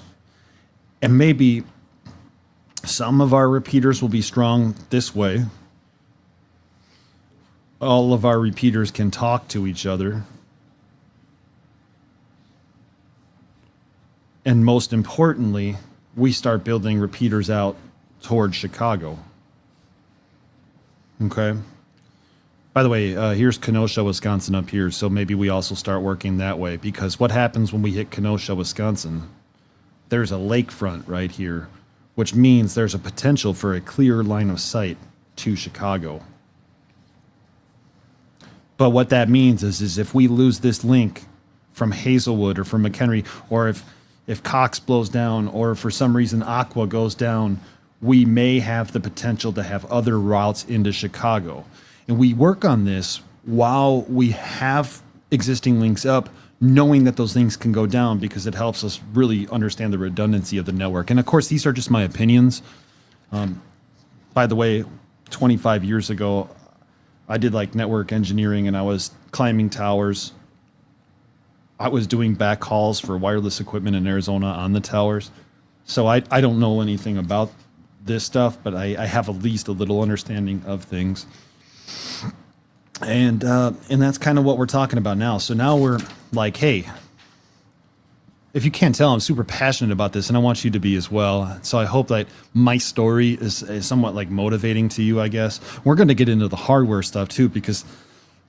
And maybe some of our repeaters will be strong this way. All of our repeaters can talk to each other. And most importantly, we start building repeaters out towards Chicago. Okay. By the way, here's Kenosha, Wisconsin up here, so maybe we also start working that way, because what happens when we hit Kenosha, Wisconsin? There's a lakefront right here, which means there's a potential for a clear line of sight to Chicago. But what that means is if we lose this link from Hazelwood or from McHenry, or if Cox blows down, or for some reason Aqua goes down, we may have the potential to have other routes into Chicago. And we work on this while we have existing links up, knowing that those links can go down, because it helps us really understand the redundancy of the network. And of course, these are just my opinions. By the way, 25 years ago, I did like network engineering, and I was climbing towers. I was doing backhauls for wireless equipment in Arizona on the towers. So I don't know anything about this stuff, but I have at least a little understanding of things. And that's kind of what we're talking about now. So now we're like, hey, if you can't tell, I'm super passionate about this, and I want you to be as well. So I hope that my story is somewhat like motivating to you, I guess. We're going to get into the hardware stuff too, because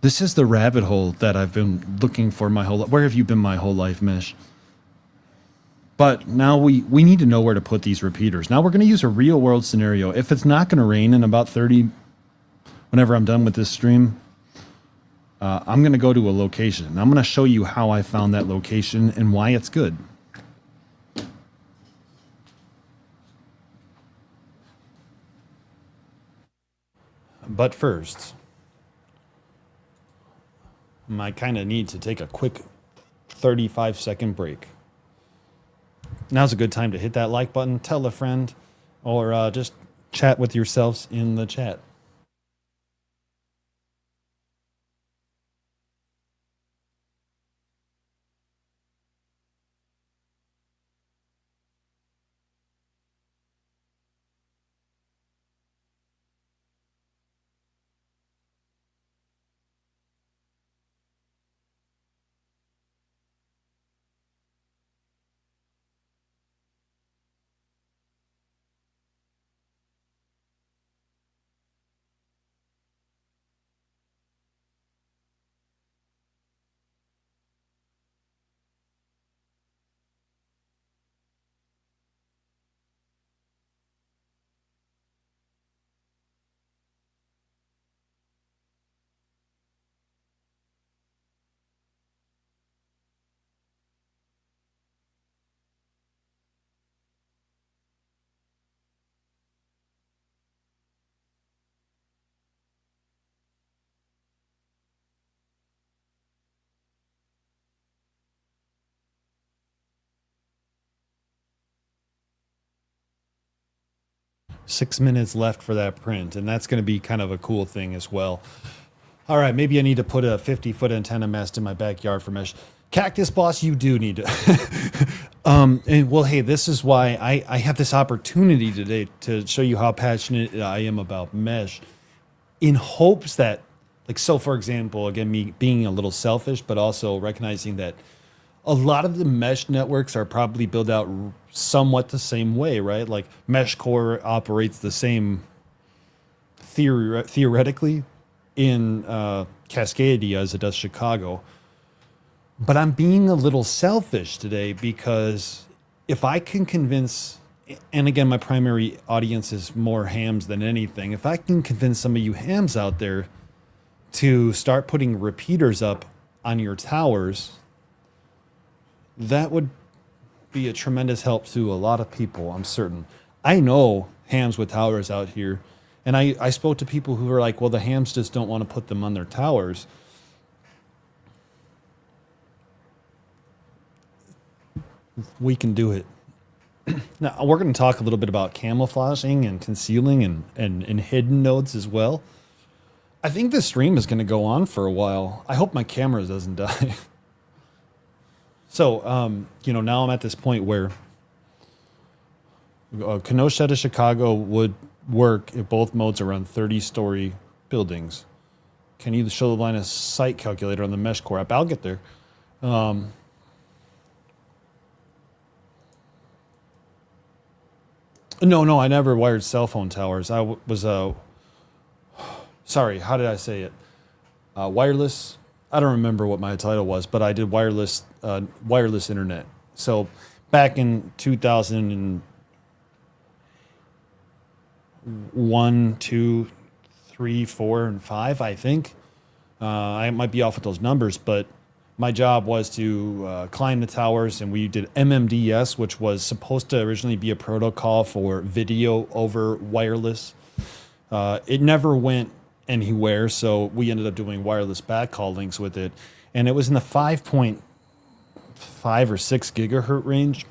this is the rabbit hole that I've been looking for my whole life. Where have you been my whole life, Mesh? But now we need to know where to put these repeaters. Now we're going to use a real world scenario. If it's not going to rain in about 30, whenever I'm done with this stream, I'm going to go to a location. And I'm going to show you how I found that location and why it's good. But first, I kind of need to take a quick 35-second break. Now's a good time to hit that like button, tell a friend, or just chat with yourselves in the chat. Six minutes left for that print, and that's going to be kind of a cool thing as well. All right, maybe I need to put a 50-foot antenna mast in my backyard for mesh. Cactus Boss, you do need to. And well, hey, this is why I have this opportunity today to show you how passionate I am about mesh, in hopes that, like, so for example, again, me being a little selfish, but also recognizing that a lot of the mesh networks are probably built out somewhat the same way, right? Like MeshCore operates the same theoretically in Cascadia as it does Chicago. But I'm being a little selfish today because if I can convince, and again, my primary audience is more hams than anything. If I can convince some of you hams out there to start putting repeaters up on your towers, that would be a tremendous help to a lot of people, I'm certain. I know hams with towers out here, and I spoke to people who were like, well, the hams just don't want to put them on their towers. We can do it. Now, we're going to talk a little bit about camouflaging and concealing and hidden nodes as well. I think this stream is going to go on for a while. I hope my camera doesn't die. So, now I'm at this point where Kenosha to Chicago would work if both modes are on 30-story buildings. Can you show the line of sight calculator on the MeshCore app? I'll get there. No, I never wired cell phone towers. I was sorry, how did I say it? Wireless. I don't remember what my title was, but I did wireless internet. So back in 2001, 2, 3, 4, and 5, I think. I might be off with those numbers, but my job was to climb the towers, and we did MMDS, which was supposed to originally be a protocol for video over wireless. It never went anywhere, so we ended up doing wireless backhaul links with it, and it was in the 5.5 or 6 gigahertz range.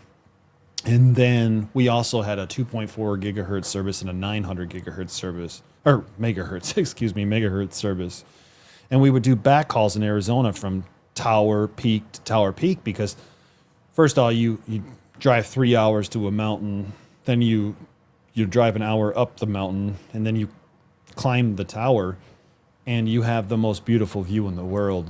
And then we also had a 2.4 gigahertz service and a 900 gigahertz service, or megahertz, megahertz service. And we would do backhauls in Arizona from tower peak to tower peak, because first of all, you drive 3 hours to a mountain, then you drive an hour up the mountain, and then you climb the tower, and you have the most beautiful view in the world.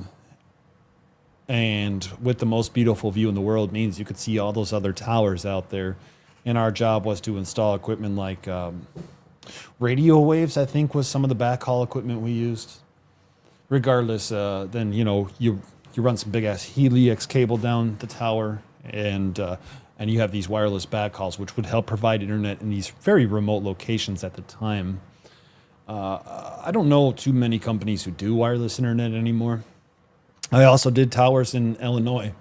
And with the most beautiful view in the world means you could see all those other towers out there. And our job was to install equipment like radio waves, I think, was some of the backhaul equipment we used. Regardless, then you run some big ass helix cable down the tower, and and you have these wireless backhauls, which would help provide internet in these very remote locations at the time. I don't know too many companies who do wireless internet anymore. I also did towers in Illinois.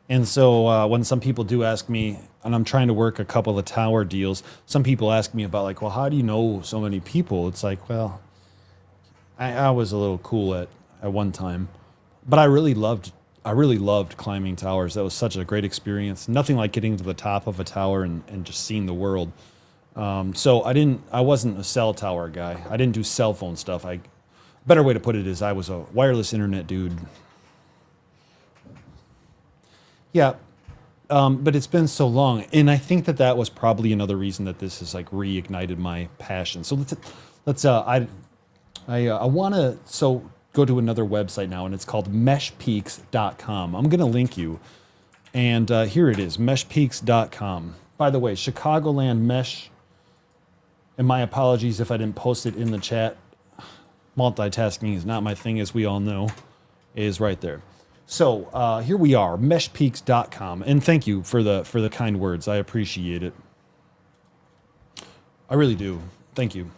And so when some people do ask me, and I'm trying to work a couple of tower deals, some people ask me about like, well, how do you know so many people? It's like, well, I was a little cool at one time, but I really loved climbing towers. That was such a great experience. Nothing like getting to the top of a tower and just seeing the world. So I wasn't a cell tower guy. I didn't do cell phone stuff. Better way to put it is I was a wireless internet dude. Yeah. But it's been so long, and I think that was probably another reason that this has like reignited my passion. So I want to go to another website now, and it's called meshpeaks.com. I'm going to link you, and here it is, meshpeaks.com. By the way, Chicagoland Mesh, and my apologies if I didn't post it in the chat. Multitasking is not my thing, as we all know, is right there. So here we are, meshpeaks.com, and thank you for the kind words. I appreciate it. I really do. Thank you.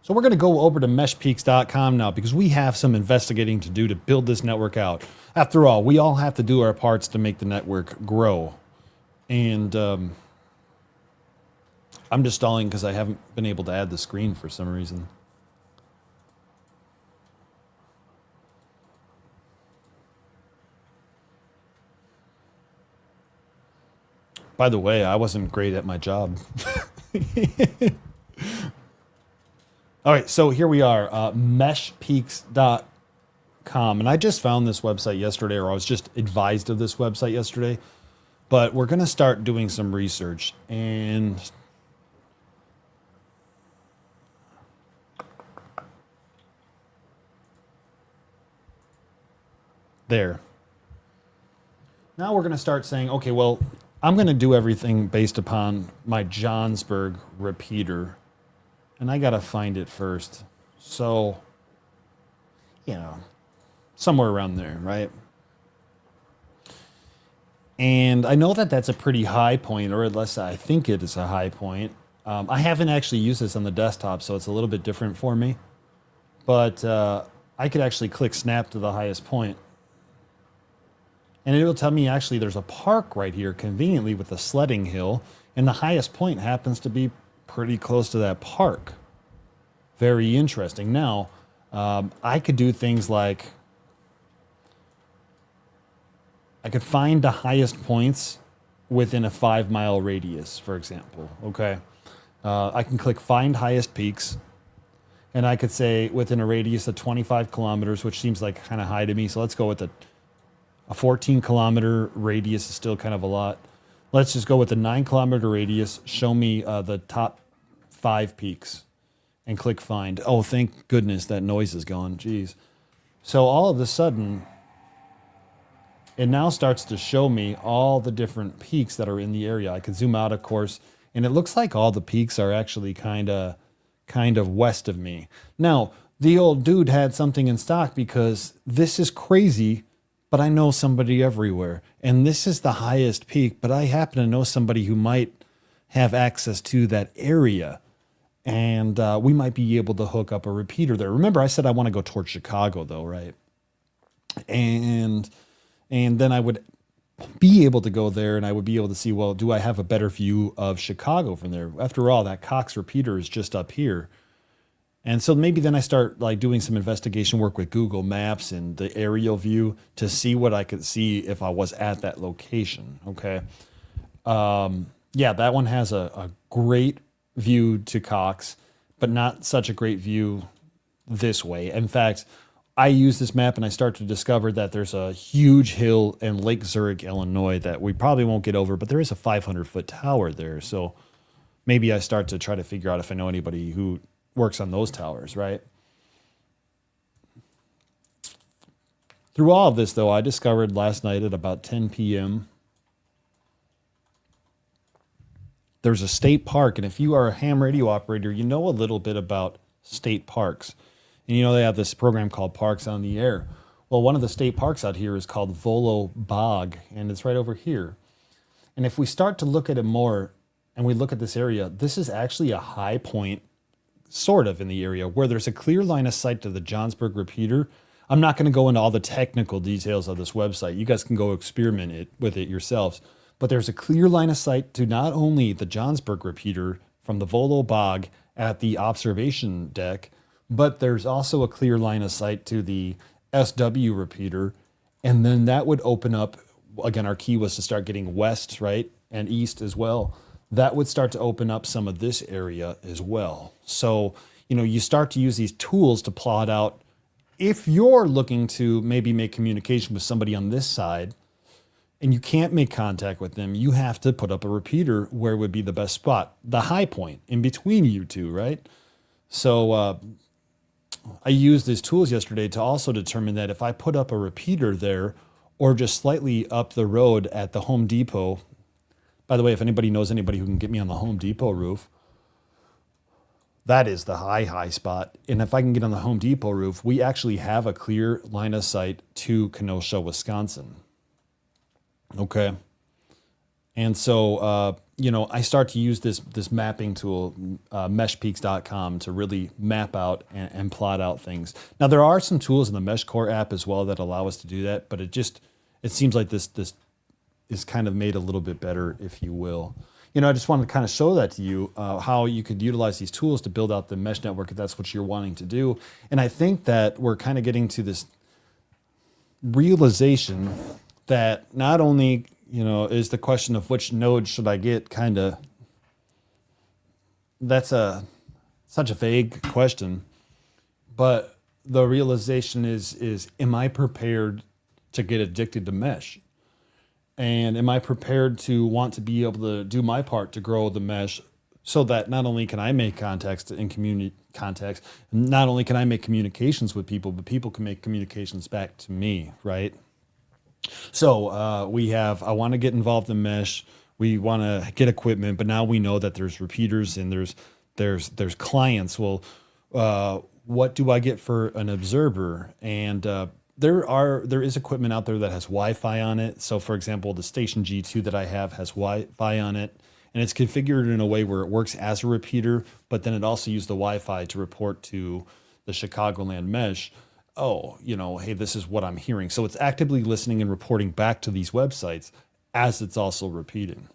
So we're going to go over to meshpeaks.com now because we have some investigating to do to build this network out. After all, we all have to do our parts to make the network grow. And I'm just stalling because I haven't been able to add the screen for some reason. By the way, I wasn't great at my job. All right, so here we are, meshpeaks.com. And I just found this website yesterday, or I was just advised of this website yesterday. But we're going to start doing some research. And there. Now we're going to start saying, okay, well, I'm going to do everything based upon my Johnsburg repeater. And I got to find it first. So, somewhere around there, right? And I know that that's a pretty high point, or at least I think it is a high point. I haven't actually used this on the desktop, so it's a little bit different for me. But I could actually click snap to the highest point. And it will tell me actually there's a park right here conveniently with a sledding hill. And the highest point happens to be pretty close to that park. Very interesting. Now, I could do things like I could find the highest points within a 5-mile radius, for example. Okay. I can click find highest peaks. And I could say within a radius of 25 kilometers, which seems like kind of high to me. So let's go with a 14-kilometer radius is still kind of a lot. Let's just go with a 9-kilometer radius. Show me the top 5 peaks and click find. Oh, thank goodness that noise is gone. Jeez. So all of a sudden, it now starts to show me all the different peaks that are in the area. I can zoom out, of course, and it looks like all the peaks are actually kind of west of me. Now, the old dude had something in stock because this is crazy, but I know somebody everywhere. And this is the highest peak, but I happen to know somebody who might have access to that area. And we might be able to hook up a repeater there. Remember, I said I want to go towards Chicago, though, right? And then I would be able to go there, and I would be able to see, well, do I have a better view of Chicago from there? After all, that Cox repeater is just up here. And so maybe then I start like doing some investigation work with Google Maps and the aerial view to see what I could see if I was at that location. Okay. Yeah, that one has a great view to Cox, but not such a great view this way. In fact, I use this map and I start to discover that there's a huge hill in Lake Zurich, Illinois that we probably won't get over, but there is a 500-foot tower there. So maybe I start to try to figure out if I know anybody who works on those towers, right? Through all of this, though, I discovered last night at about 10 p.m. there's a state park, and if you are a ham radio operator, you know a little bit about state parks. And they have this program called Parks on the Air. Well, one of the state parks out here is called Volo Bog, and it's right over here. And if we start to look at it more, and we look at this area, this is actually a high point, sort of, in the area where there's a clear line of sight to the Johnsburg repeater. I'm not going to go into all the technical details of this website. You guys can go experiment with it yourselves. But there's a clear line of sight to not only the Johnsburg repeater from the Volo Bog at the observation deck, but there's also a clear line of sight to the SW repeater. And then that would open up, again, our key was to start getting west, right? And east as well. That would start to open up some of this area as well. So, you start to use these tools to plot out, if you're looking to maybe make communication with somebody on this side and you can't make contact with them, you have to put up a repeater where would be the best spot, the high point in between you two, right? So I used these tools yesterday to also determine that if I put up a repeater there or just slightly up the road at the Home Depot. By the way, if anybody knows anybody who can get me on the Home Depot roof, that is the high spot. And if I can get on the Home Depot roof, we actually have a clear line of sight to Kenosha, Wisconsin. Okay. And so, I start to use this mapping tool, meshpeaks.com, to really map out and plot out things. Now, there are some tools in the MeshCore app as well that allow us to do that, but it seems like this is kind of made a little bit better, if you will. I just wanted to kind of show that to you, how you could utilize these tools to build out the mesh network if that's what you're wanting to do. And I think that we're kind of getting to this realization that not only, is the question of which node should I get that's such a vague question, but the realization is, am I prepared to get addicted to mesh? And am I prepared to want to be able to do my part to grow the mesh so that not only can I make contacts and community contacts, not only can I make communications with people, but people can make communications back to me, right? So I want to get involved in mesh. We want to get equipment, but now we know that there's repeaters and there's clients. Well, what do I get for an observer? And there is equipment out there that has Wi-Fi on it. So for example, the Station G2 that I have has Wi-Fi on it, and it's configured in a way where it works as a repeater, but then it also uses the Wi-Fi to report to the Chicagoland mesh. Oh, hey, this is what I'm hearing. So it's actively listening and reporting back to these websites as it's also repeating.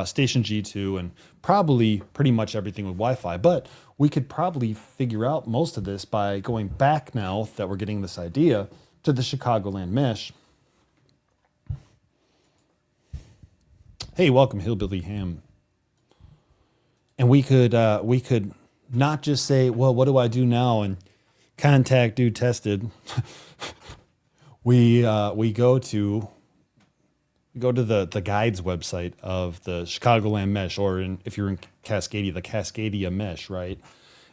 Station G2 and probably pretty much everything with Wi-Fi, but we could probably figure out most of this by going back now that we're getting this idea to the Chicagoland mesh. Hey, welcome, Hillbilly Ham. And we could not just say, well, what do I do now? And contact dude tested. we go to the guides website of the Chicagoland mesh, or if you're in Cascadia, the Cascadia mesh, right?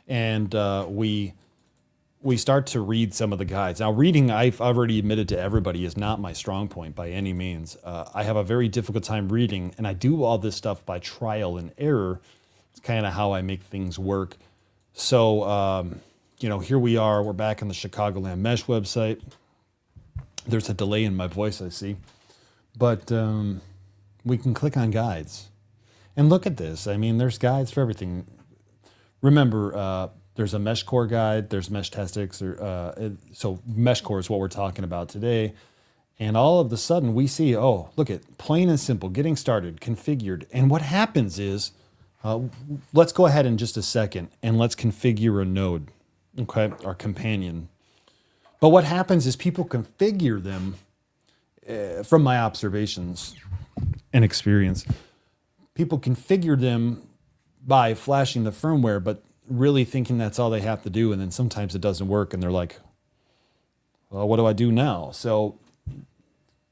And we start to read some of the guides. Now, reading, I've already admitted to everybody, is not my strong point by any means. I have a very difficult time reading, and I do all this stuff by trial and error. It's kind of how I make things work. So, here we are. We're back on the Chicagoland mesh website. There's a delay in my voice, I see. But we can click on guides. And look at this. I mean, there's guides for everything. Remember, there's a MeshCore guide, there's Meshtastic, so MeshCore is what we're talking about today. And all of a sudden we see, oh, look at plain and simple, getting started, configured. And what happens is, let's go ahead in just a second and let's configure a node, okay, our companion. But what happens is people configure them, from my observations and experience, people configure them by flashing the firmware, but really thinking that's all they have to do, and then sometimes it doesn't work, and they're like, well, what do I do now? So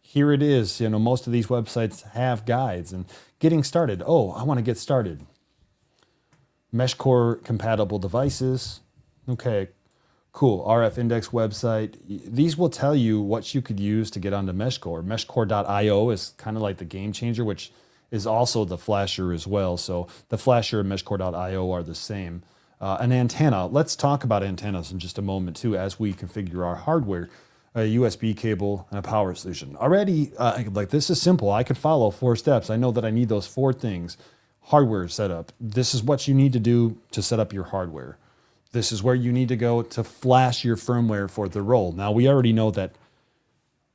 here it is. Most of these websites have guides and getting started. Oh, I want to get started. MeshCore compatible devices. Okay, cool. RF index website. These will tell you what you could use to get onto MeshCore. MeshCore.io is kind of like the game changer, which is also the flasher as well. So the flasher and MeshCore.io are the same. An antenna. Let's talk about antennas in just a moment too, as we configure our hardware. A USB cable and a power solution. Already, like this is simple. I could follow 4 steps. I know that I need those 4 things. Hardware setup. This is what you need to do to set up your hardware. This is where you need to go to flash your firmware for the roll. Now we already know that,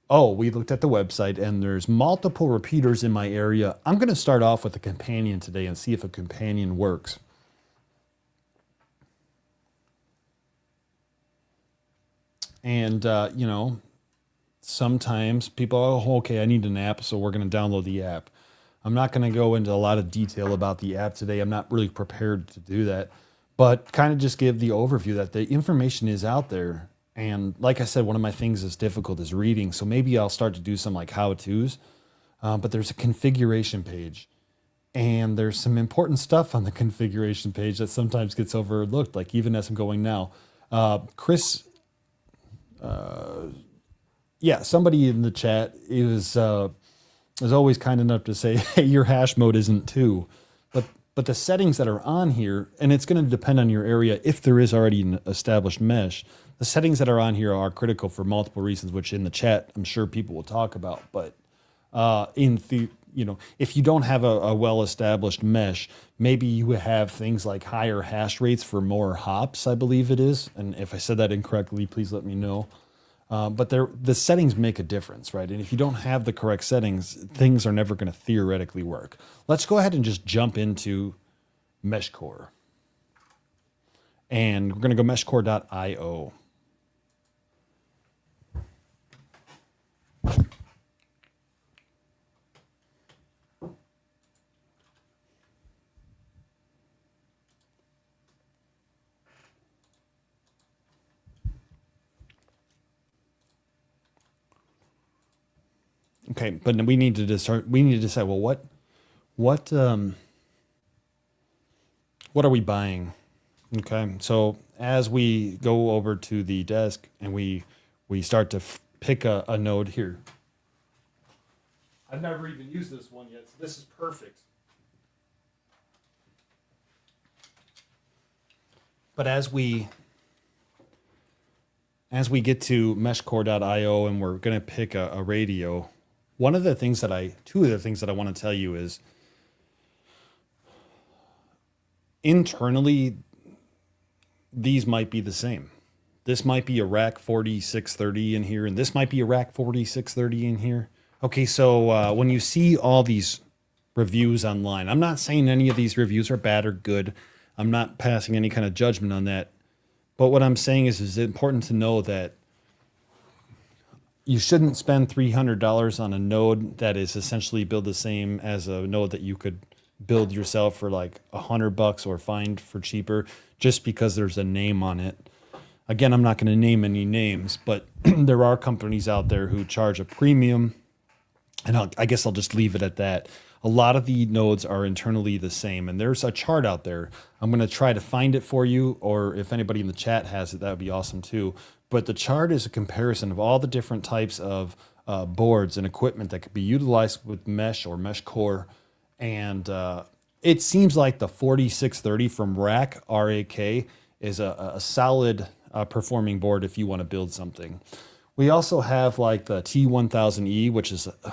oh, we looked at the website and there's multiple repeaters in my area. I'm gonna start off with a companion today and see if a companion works. And, you know, sometimes people, oh, okay, I need an app, so we're going to download the app. I'm not going to go into a lot of detail about the app today. I'm not really prepared to do that, but kind of just give the overview that the information is out there. And like I said, one of my things that's difficult is reading. So maybe I'll start to do some like how-tos, but there's a configuration page. And there's some important stuff on the configuration page that sometimes gets overlooked, like even as I'm going now. Chris... yeah, somebody in the chat is always kind enough to say, hey, your hash mode isn't 2. But the settings that are on here, and it's going to depend on your area if there is already an established mesh, the settings that are on here are critical for multiple reasons, which in the chat I'm sure people will talk about. But you know, if you don't have a well-established mesh, maybe you have things like higher hash rates for more hops, I believe it is. And if I said that incorrectly, please let me know. But the settings make a difference, right? And if you don't have the correct settings, things are never going to theoretically work. Let's go ahead and just jump into MeshCore. And we're going to go meshcore.io. Okay, but we need to decide, well, what are we buying? Okay, so as we go over to the desk and we start to pick a node here. I've never even used this one yet, so this is perfect. But as we get to meshcore.io and we're going to pick a radio, two of the things that I want to tell you is internally, these might be the same. This might be a rack 4630 in here, and this might be a rack 4630 in here. Okay, so when you see all these reviews online, I'm not saying any of these reviews are bad or good. I'm not passing any kind of judgment on that. But what I'm saying is it's important to know that you shouldn't spend $300 on a node that is essentially built the same as a node that you could build yourself for like $100 or find for cheaper just because there's a name on it. Again, I'm not going to name any names, but there are companies out there who charge a premium, and I guess I'll just leave it at that. A lot of the nodes are internally the same, and there's a chart out there. I'm going to try to find it for you, or if anybody in the chat has it, that would be awesome too. But the chart is a comparison of all the different types of boards and equipment that could be utilized with mesh or MeshCore. And it seems like the 4630 from RAK is a solid performing board if you want to build something. We also have like the T1000E, which is, I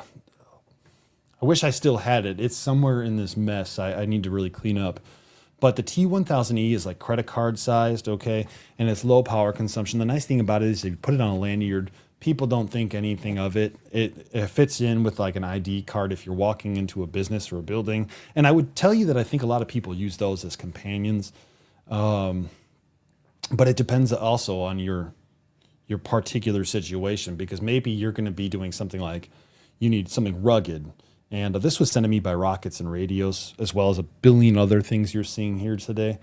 wish I still had it. It's somewhere in this mess I need to really clean up. But the T1000E is like credit card sized, okay? And it's low power consumption. The nice thing about it is if you put it on a lanyard, people don't think anything of it. It fits in with like an ID card if you're walking into a business or a building. And I would tell you that I think a lot of people use those as companions. But it depends also on your particular situation, because maybe you're going to be doing something like you need something rugged. And this was sent to me by Rockets and Radios, as well as a billion other things you're seeing here today.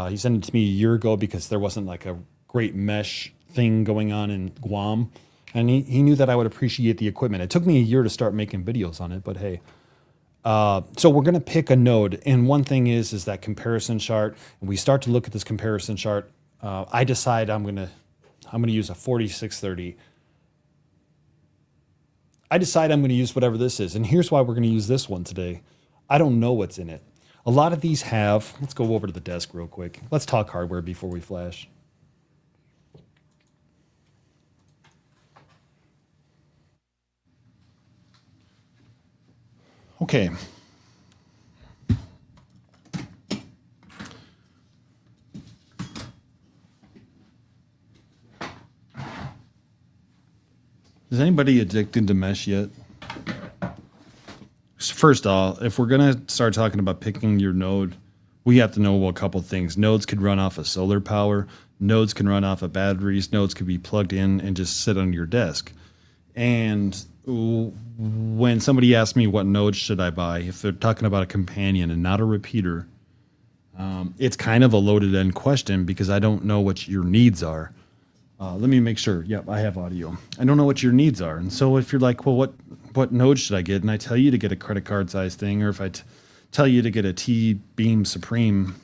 He sent it to me a year ago because there wasn't like a great mesh thing going on in Guam. And he knew that I would appreciate the equipment. It took me a year to start making videos on it, but hey. So we're going to pick a node. And one thing is that comparison chart. And we start to look at this comparison chart. I decide I'm going to use a 4630. I decide I'm going to use whatever this is. And here's why we're going to use this one today. I don't know what's in it. A lot of these have, let's go over to the desk real quick. Let's talk hardware before we flash. Okay. Is anybody addicted to mesh yet? First off, if we're going to start talking about picking your node, we have to know a couple things. Nodes could run off of solar power. Nodes can run off of batteries. Nodes could be plugged in and just sit on your desk. And when somebody asks me what node should I buy, if they're talking about a companion and not a repeater, it's kind of a loaded end question because I don't know what your needs are. Let me make sure. Yep, I have audio. I don't know what your needs are. And so if you're like, well, what node should I get? And I tell you to get a credit card size thing, or if I tell you to get a T-Beam Supreme,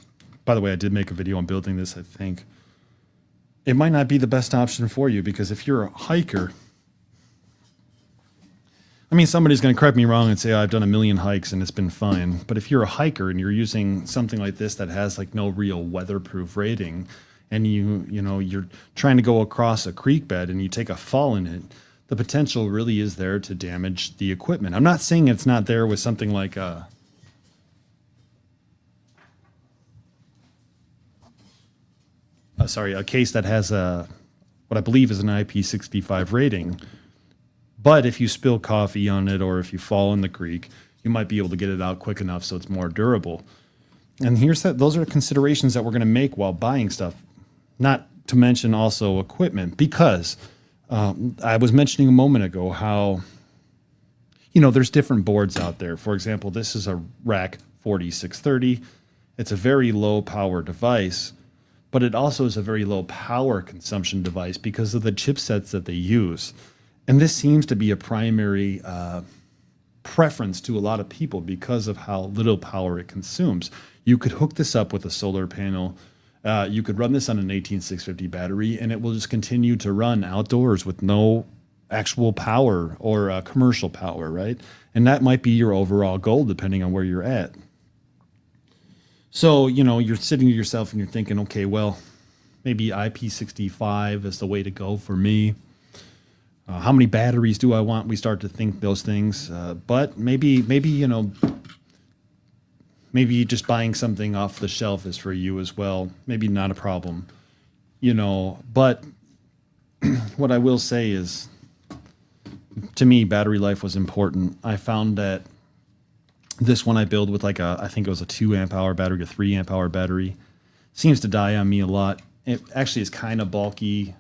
by the way, I did make a video on building this, I think. It might not be the best option for you because if you're a hiker, I mean, somebody's going to correct me wrong and say, oh, I've done a million hikes and it's been fine. But if you're a hiker and you're using something like this that has like no real weatherproof rating, and you're trying to go across a creek bed and you take a fall in it, the potential really is there to damage the equipment. I'm not saying it's not there with something like a case that has what I believe is an IP65 rating. But if you spill coffee on it or if you fall in the creek, you might be able to get it out quick enough so it's more durable. And those are considerations that we're going to make while buying stuff. Not to mention also equipment, because I was mentioning a moment ago how, there's different boards out there. For example, this is a Rack 4630. It's a very low power device, but it also is a very low power consumption device because of the chipsets that they use. And this seems to be a primary preference to a lot of people because of how little power it consumes. You could hook this up with a solar panel. You could run this on an 18650 battery, and it will just continue to run outdoors with no actual power or commercial power, right? And that might be your overall goal, depending on where you're at. So, you're sitting to yourself and you're thinking, okay, well, maybe IP65 is the way to go for me. How many batteries do I want? We start to think those things. But maybe just buying something off the shelf is for you as well. Maybe not a problem, but what I will say is, to me, battery life was important. I found that this one I build with I think it was a 2 amp hour battery, a 3 amp hour battery, seems to die on me a lot. It actually is kind of bulky,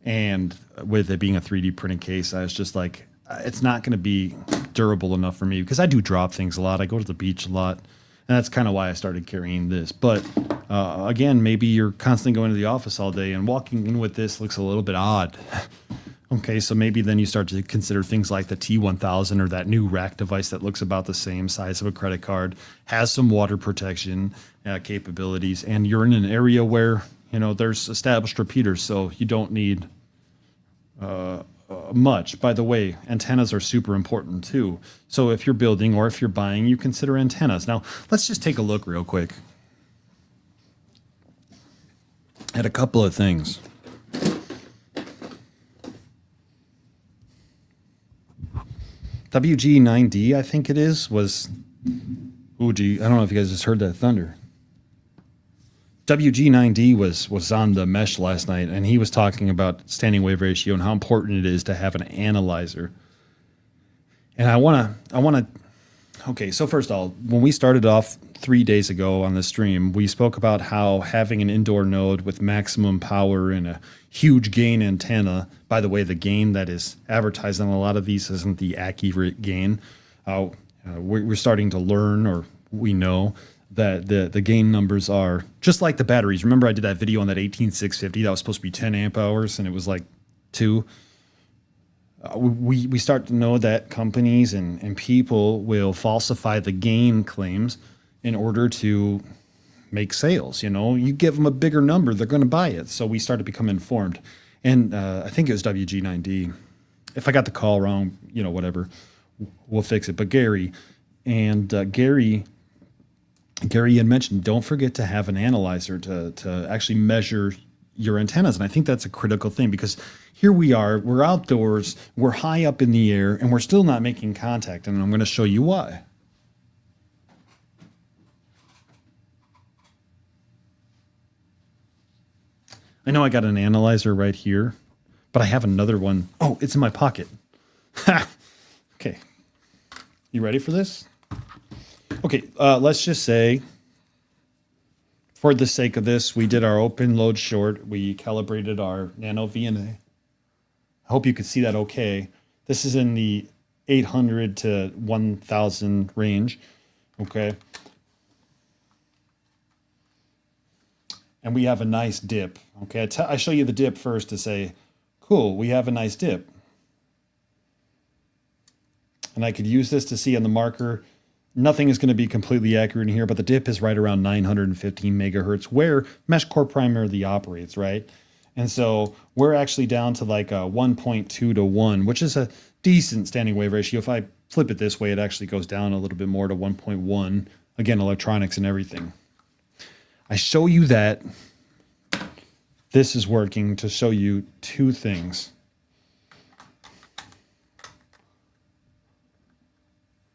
and with it being a 3D printed case, I was just like, it's not going to be durable enough for me because I do drop things a lot. I go to the beach a lot, and that's kind of why I started carrying this. But again, maybe you're constantly going to the office all day, and walking in with this looks a little bit odd. Okay, so maybe then you start to consider things like the T1000 or that new rack device that looks about the same size of a credit card, has some water protection capabilities, and you're in an area where there's established repeaters, so you don't need much. By the way, antennas are super important too. So if you're building or if you're buying, you consider antennas. Now, let's just take a look real quick at a couple of things. WG9D, I think it is, was... Ooh, gee, I don't know if you guys just heard that thunder. WG9D was on the Mesh last night, and he was talking about standing wave ratio and how important it is to have an analyzer. And I want to... Okay, so first of all, when we started off 3 days ago on the stream, we spoke about how having an indoor node with maximum power and a huge gain antenna, by the way, the gain that is advertised on a lot of these isn't the accurate gain. We're starting to learn, or we know, that the gain numbers are just like the batteries. Remember I did that video on that 18650 that was supposed to be 10 amp hours and it was like 2. We start to know that companies and people will falsify the gain claims in order to make sales. You give them a bigger number, they're going to buy it. So we start to become informed. And I think it was WG9D. If I got the call wrong, whatever, we'll fix it. But Gary Gary had mentioned, don't forget to have an analyzer to actually measure your antennas. And I think that's a critical thing, because here we are, we're outdoors, we're high up in the air, and we're still not making contact. And I'm going to show you why. I know I got an analyzer right here, but I have another one. Oh, it's in my pocket. Okay. You ready for this? Okay, let's just say, for the sake of this, we did our open load short. We calibrated our nano VNA. I hope you could see that okay. This is in the 800 to 1000 range, okay? And we have a nice dip, okay? I show you the dip first to say, cool, we have a nice dip. And I could use this to see on the marker. Nothing is going to be completely accurate in here, but the dip is right around 915 megahertz, where MeshCore primarily operates, right? And so we're actually down to like a 1.2 to 1, which is a decent standing wave ratio. If I flip it this way, it actually goes down a little bit more to 1.1. Again, electronics and everything. I show you that this is working to show you two things.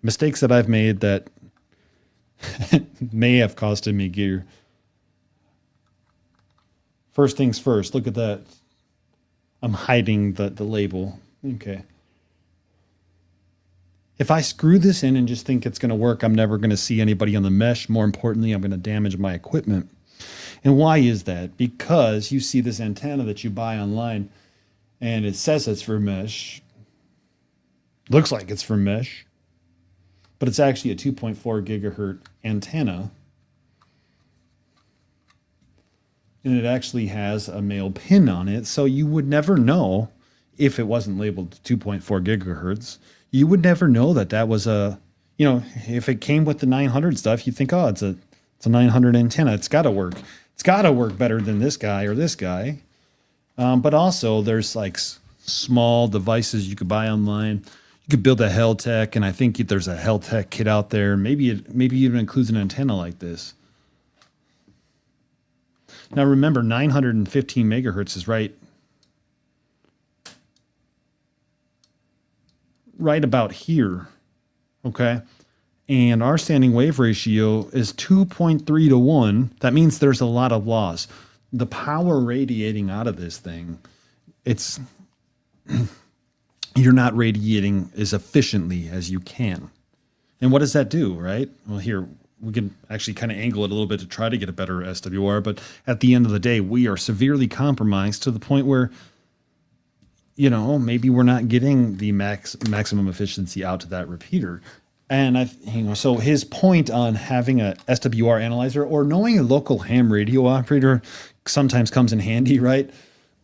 Mistakes that I've made that may have costed me gear. First things first, look at that. I'm hiding the label. Okay. If I screw this in and just think it's going to work, I'm never going to see anybody on the mesh. More importantly, I'm going to damage my equipment. And why is that? Because you see this antenna that you buy online, and it says it's for mesh. Looks like it's for mesh, but it's actually a 2.4 gigahertz antenna. And it actually has a male pin on it, so you would never know if it wasn't labeled 2.4 gigahertz. You would never know that that was a, you know, if it came with the 900 stuff, you'd think, oh, it's a 900 antenna. It's got to work. It's got to work better than this guy or this guy. But also, there's like small devices you could buy online. You could build a Heltec, and I think there's a Heltec kit out there. Maybe it even includes an antenna like this. Now remember, 915 megahertz is right about here, okay? And our standing wave ratio is 2.3 to 1. That means there's a lot of loss. The power radiating out of this thing, it's you're not radiating as efficiently as you can. And what does that do, right? Well, here, we can actually kind of angle it a little bit to try to get a better SWR, but at the end of the day, we are severely compromised to the point where, you know, maybe we're not getting the maximum efficiency out to that repeater. And so his point on having a SWR analyzer or knowing a local ham radio operator sometimes comes in handy, right?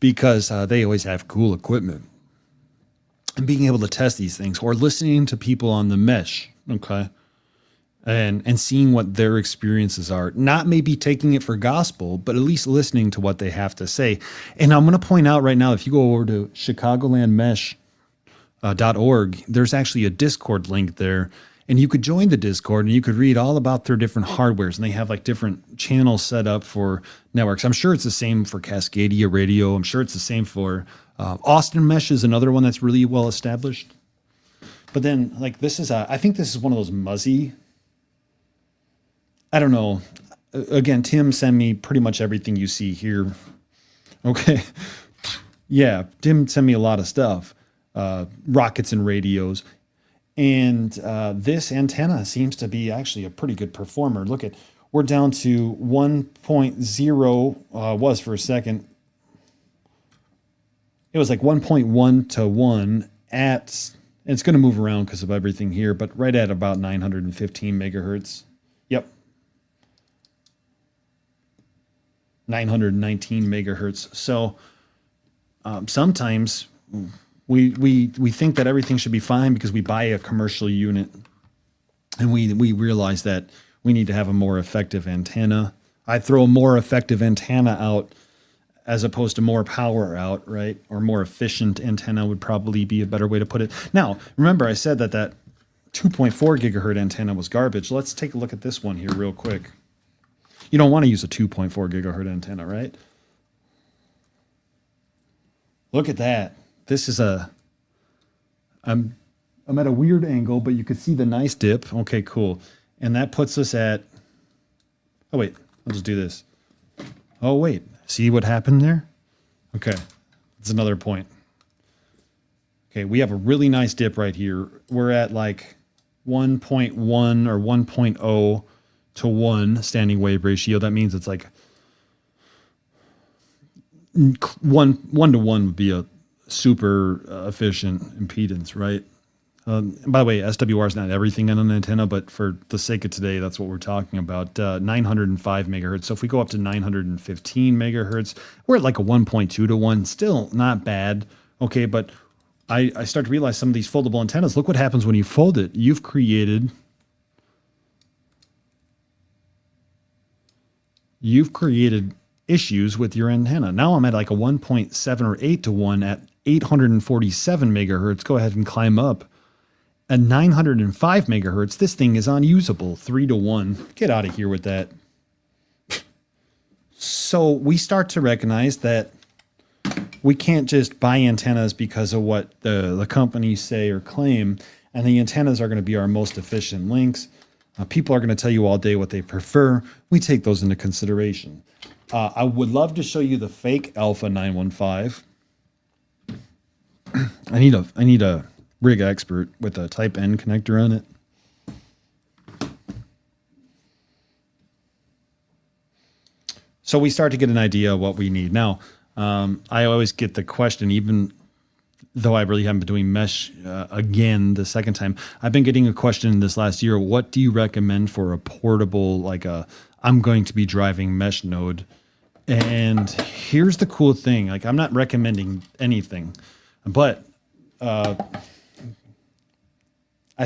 Because they always have cool equipment. And being able to test these things, or listening to people on the mesh, okay? And seeing what their experiences are, not maybe taking it for gospel, but at least listening to what they have to say. And I'm going to point out right now, if you go over to chicagolandmesh.org, there's actually a Discord link there, and you could join the Discord and you could read all about their different hardwares, and they have like different channels set up for networks. I'm sure it's the same for Cascadia Radio. I'm sure it's the same for Austin Mesh is another one that's really well established. But then like this is I think this is one of those muzzy. I don't know. Again, Tim sent me pretty much everything you see here. Okay. Yeah, Tim sent me a lot of stuff. Rockets and radios. And this antenna seems to be actually a pretty good performer. Look at, we're down to 1.0, was for a second. It was like 1.1 to 1 at, it's going to move around because of everything here, but right at about 915 megahertz. Yep. 919 megahertz. So sometimes we think that everything should be fine because we buy a commercial unit, and we realize that we need to have a more effective antenna. I throw a more effective antenna out as opposed to more power out, right? Or more efficient antenna would probably be a better way to put it. Now, remember I said that 2.4 gigahertz antenna was garbage. Let's take a look at this one here real quick. You don't want to use a 2.4 gigahertz antenna, right? Look at that. This is I'm at a weird angle, but you can see the nice dip. Okay, cool. And that puts us at, oh wait, I'll just do this. Oh wait, see what happened there? Okay, that's another point. Okay, we have a really nice dip right here. We're at like 1.1 or 1.0 to 1 standing wave ratio. That means it's like 1 to 1 would be a super efficient impedance, right? By the way, SWR is not everything on an antenna, but for the sake of today, that's what we're talking about. 905 megahertz. So if we go up to 915 megahertz, we're at like a 1.2 to 1. Still not bad. Okay, but I start to realize some of these foldable antennas, look what happens when you fold it. You've created issues with your antenna. Now I'm at like a 1.7 or 8 to 1 at 847 megahertz. Go ahead and climb up. At 905 megahertz, this thing is unusable. 3 to 1. Get out of here with that. So we start to recognize that we can't just buy antennas because of what the companies say or claim, and the antennas are going to be our most efficient links. People are going to tell you all day what they prefer. We take those into consideration. I would love to show you the fake Alpha 915. I need a rig expert with a Type N connector on it. So we start to get an idea of what we need. Now, I always get the question, even though I really haven't been doing mesh again the second time, I've been getting a question this last year. What do you recommend for a portable, like I'm going to be driving mesh node? And here's the cool thing. Like, I'm not recommending anything, but I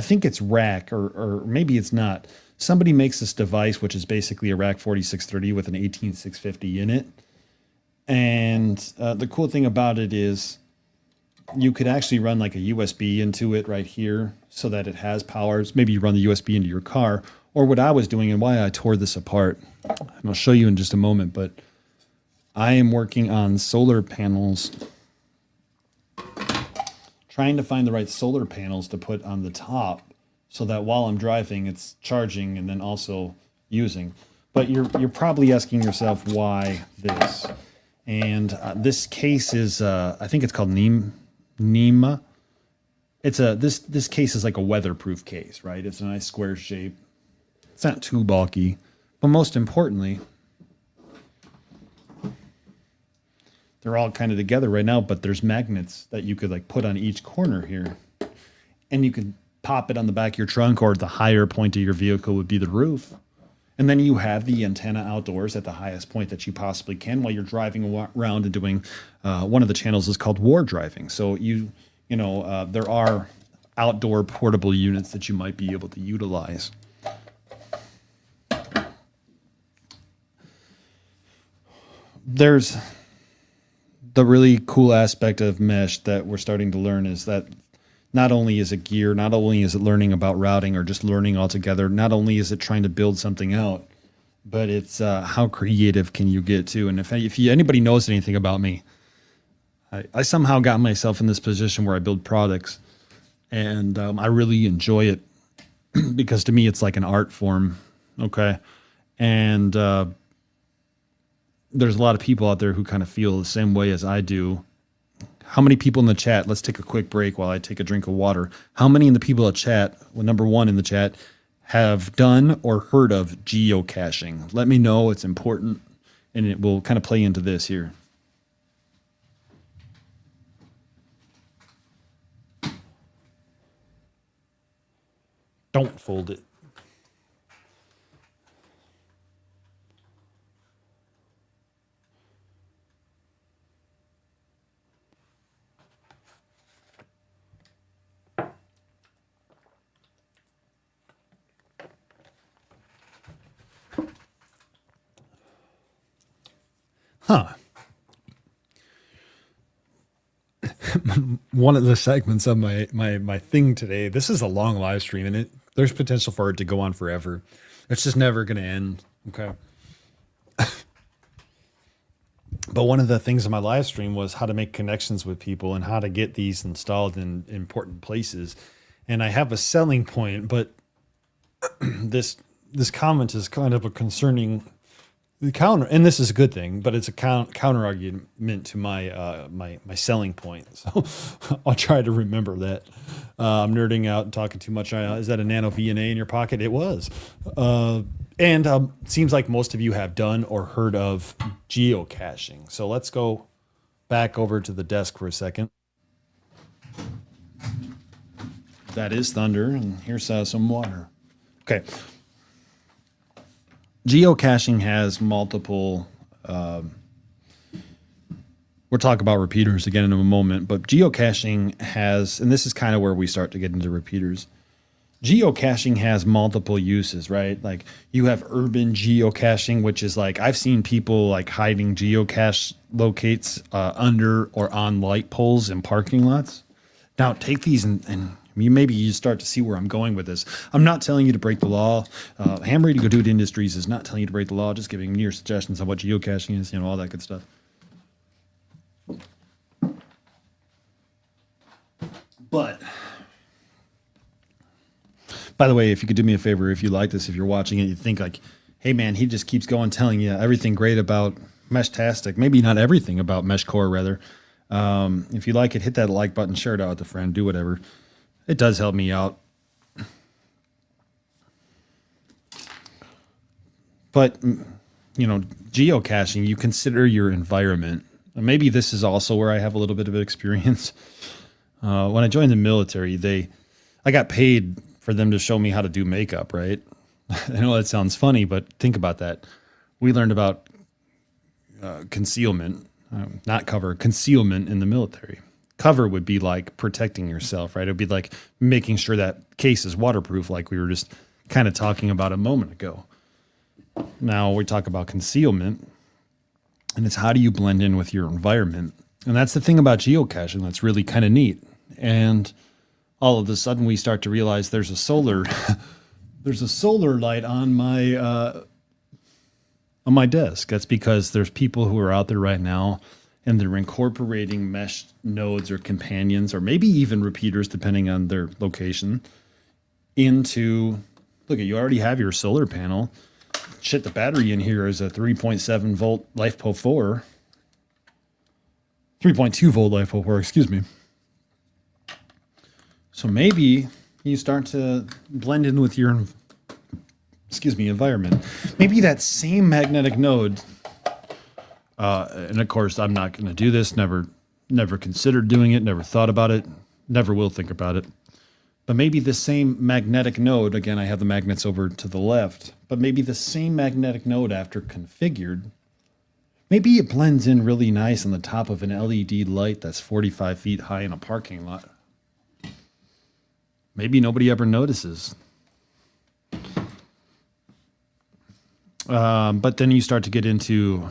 think it's rack, or maybe it's not. Somebody makes this device, which is basically a rack 4630 with an 18650 in it. And the cool thing about it is you could actually run like a USB into it right here so that it has powers. Maybe you run the USB into your car, or what I was doing and why I tore this apart. And I'll show you in just a moment, but I am working on solar panels, trying to find the right solar panels to put on the top so that while I'm driving, it's charging and then also using. But you're probably asking yourself, why this? And this case is, I think it's called NEMA. It's this case is like a weatherproof case, right? It's a nice square shape. It's not too bulky, but most importantly, they're all kind of together right now, but there's magnets that you could like put on each corner here, and you could pop it on the back of your trunk, or the higher point of your vehicle would be the roof. And then you have the antenna outdoors at the highest point that you possibly can while you're driving around and doing, one of the channels is called war driving. So there are outdoor portable units that you might be able to utilize. There's the really cool aspect of mesh that we're starting to learn is that not only is it gear, not only is it learning about routing or just learning altogether, not only is it trying to build something out, but it's how creative can you get to. And if anybody knows anything about me, I somehow got myself in this position where I build products, and I really enjoy it because to me it's like an art form. Okay. And there's a lot of people out there who kind of feel the same way as I do. How many people in the chat, let's take a quick break while I take a drink of water. How many in the people in the chat, well, number one in the chat, have done or heard of geocaching? Let me know. It's important, and it will kind of play into this here. Don't fold it. Huh. one of the segments of my thing today. This is a long live stream, and there's potential for it to go on forever. It's just never going to end. Okay. But one of the things in my live stream was how to make connections with people and how to get these installed in important places. And I have a selling point, but this comment is kind of a concerning counter, and this is a good thing, but it's a counter argument to my my selling point. So I'll try to remember that. I'm nerding out and talking too much. Is that a nano VNA in your pocket? It was. And seems like most of you have done or heard of geocaching. So let's go back over to the desk for a second. That is thunder, and here's some water. Okay. Geocaching has multiple, we'll talk about repeaters again in a moment, but geocaching has, and this is kind of where we start to get into repeaters. Geocaching has multiple uses, right? Like you have urban geocaching, which is like, I've seen people like hiding geocache locates under or on light poles in parking lots. Now take these and maybe you start to see where I'm going with this. I'm not telling you to break the law. Ham Radio Dude Industries is not telling you to break the law, just giving your suggestions on what geocaching is, all that good stuff. But, by the way, if you could do me a favor, if you like this, if you're watching it, you think like, hey man, he just keeps going telling you everything great about Meshtastic. Maybe not everything about MeshCore, rather. If you like it, hit that like button, share it out with a friend, do whatever. It does help me out. But, geocaching, you consider your environment. Maybe this is also where I have a little bit of experience. When I joined the military, I got paid for them to show me how to do makeup, right? I know that sounds funny, but think about that. We learned about concealment, not cover, concealment in the military. Cover would be like protecting yourself, right? It would be like making sure that case is waterproof, like we were just kind of talking about a moment ago. Now we talk about concealment, and it's how do you blend in with your environment? And that's the thing about geocaching that's really kind of neat. And all of a sudden we start to realize there's a solar light on my desk. That's because there's people who are out there right now and they're incorporating mesh nodes or companions, or maybe even repeaters, depending on their location, into, look, you already have your solar panel. Shit, the battery in here is a 3.7 volt LiFePO 4. 3.2 volt LiFePO 4, excuse me. So maybe you start to blend in with your, environment. Maybe that same magnetic node, and of course, I'm not going to do this. Never considered doing it. Never thought about it. Never will think about it. But maybe the same magnetic node, again, I have the magnets over to the left, but maybe the same magnetic node after configured, maybe it blends in really nice on the top of an LED light that's 45 feet high in a parking lot. Maybe nobody ever notices. But then you start to get into,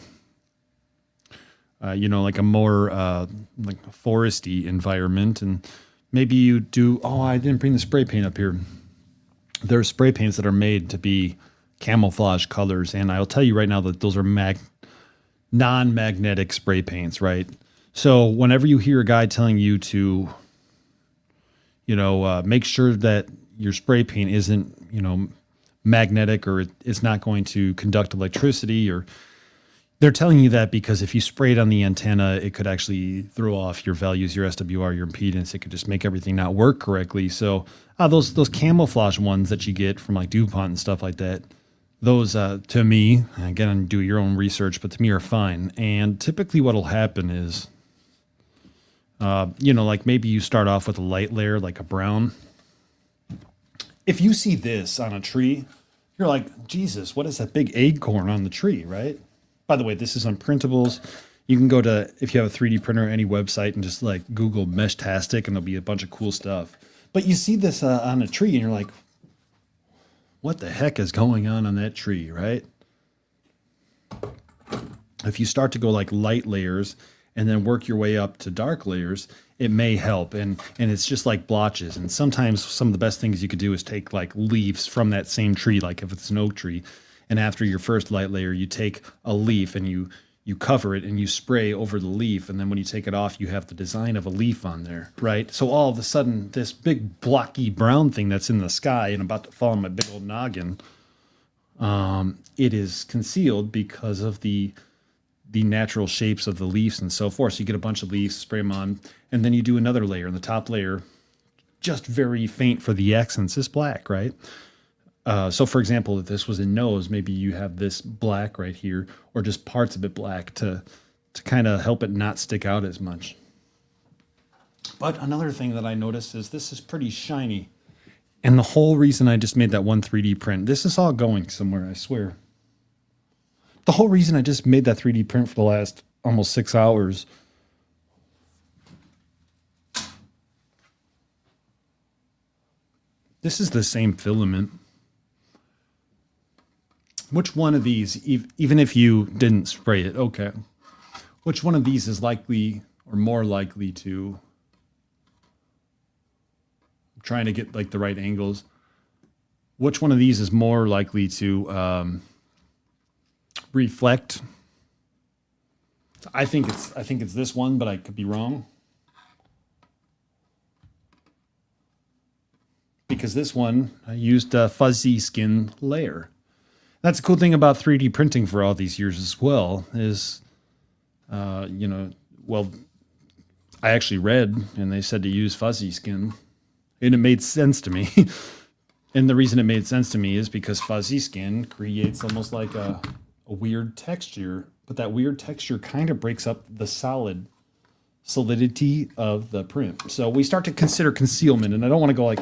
like a more like foresty environment, and maybe you do. Oh, I didn't bring the spray paint up here. There are spray paints that are made to be camouflage colors, and I'll tell you right now that those are non-magnetic spray paints, right? So whenever you hear a guy telling you to, make sure that your spray paint isn't, magnetic, or it's not going to conduct electricity, or they're telling you that because if you spray it on the antenna, it could actually throw off your values, your SWR, your impedance. It could just make everything not work correctly. So those camouflage ones that you get from like DuPont and stuff like that, those to me, again, do your own research, but to me are fine. And typically what'll happen is, like maybe you start off with a light layer, like a brown. If you see this on a tree, you're like, Jesus, what is that big acorn on the tree, right? By the way, this is on printables. You can go to, if you have a 3D printer, any website, and just like Google Meshtastic, and there'll be a bunch of cool stuff. But you see this on a tree, and you're like, what the heck is going on that tree, right? If you start to go like light layers, and then work your way up to dark layers, it may help. And it's just like blotches. And sometimes some of the best things you could do is take like leaves from that same tree, like if it's an oak tree, and after your first light layer, you take a leaf and you cover it and you spray over the leaf. And then when you take it off, you have the design of a leaf on there, right? So all of a sudden, this big blocky brown thing that's in the sky and about to fall on my big old noggin, it is concealed because of the natural shapes of the leaves and so forth. So you get a bunch of leaves, spray them on, and then you do another layer. And the top layer, just very faint for the accents, is black, right? So for example, if this was a nose, maybe you have this black right here, or just parts of it black to kind of help it not stick out as much. But another thing that I noticed is this is pretty shiny. And the whole reason I just made that one 3D print, this is all going somewhere, I swear. The whole reason I just made that 3D print for the last almost 6 hours this is the same filament. Which one of these, even if you didn't spray it, okay, which one of these is likely or more likely to, I'm trying to get like the right angles, which one of these is more likely to reflect? I think it's this one, but I could be wrong. Because this one, I used a fuzzy skin layer. That's a cool thing about 3D printing for all these years as well is, you know, well, I actually read and they said to use fuzzy skin and it made sense to me. And the reason it made sense to me is because fuzzy skin creates almost like a weird texture, but that weird texture kind of breaks up the solidity of the print. So we start to consider concealment, and I don't want to go like,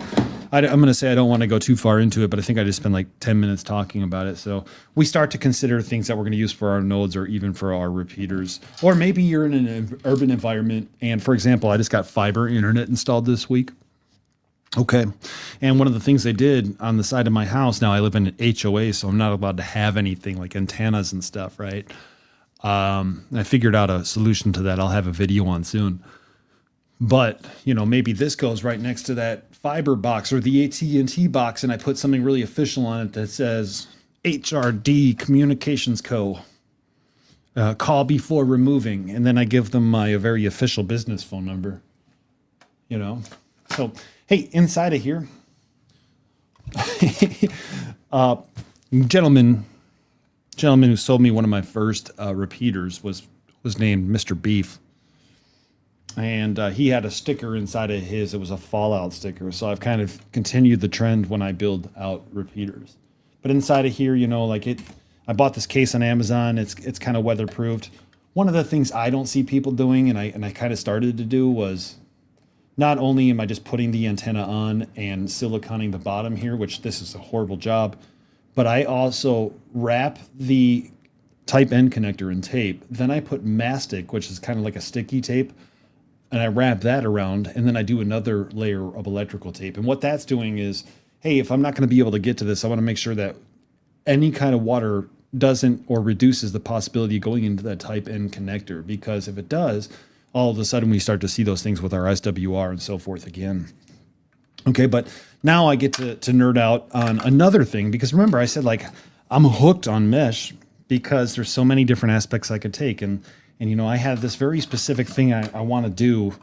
I'm going to say I don't want to go too far into it, but I think I just spent like 10 minutes talking about it. So we start to consider things that we're going to use for our nodes or even for our repeaters. Or maybe you're in an urban environment, and for example, I just got fiber internet installed this week. Okay. And one of the things they did on the side of my house, now I live in an HOA, so I'm not allowed to have anything like antennas and stuff, right? I figured out a solution to that. I'll have a video on soon. But, you know, maybe this goes right next to that fiber box or the AT&T box, and I put something really official on it that says HRD Communications Co. Call before removing. And then I give them my very official business phone number, you know. So, hey, inside of here, gentleman who sold me one of my first repeaters was named Mr. Beef. And he had a sticker inside of his. It was a Fallout sticker. So I've kind of continued the trend when I build out repeaters. But inside of here, you know, like I bought this case on Amazon. It's kind of weatherproofed. One of the things I don't see people doing, and I kind of started to do, was not only am I just putting the antenna on and siliconing the bottom here, which this is a horrible job, but I also wrap the type N connector in tape. Then I put mastic, which is kind of like a sticky tape, and I wrap that around, and then I do another layer of electrical tape. And what that's doing is, hey, if I'm not going to be able to get to this, I want to make sure that any kind of water doesn't or reduces the possibility of going into that type N connector, because if it does, all of a sudden we start to see those things with our SWR and so forth again. Okay, but now I get to nerd out on another thing, because remember I said like I'm hooked on mesh because there's so many different aspects I could take, and you know I have this very specific thing I want to do,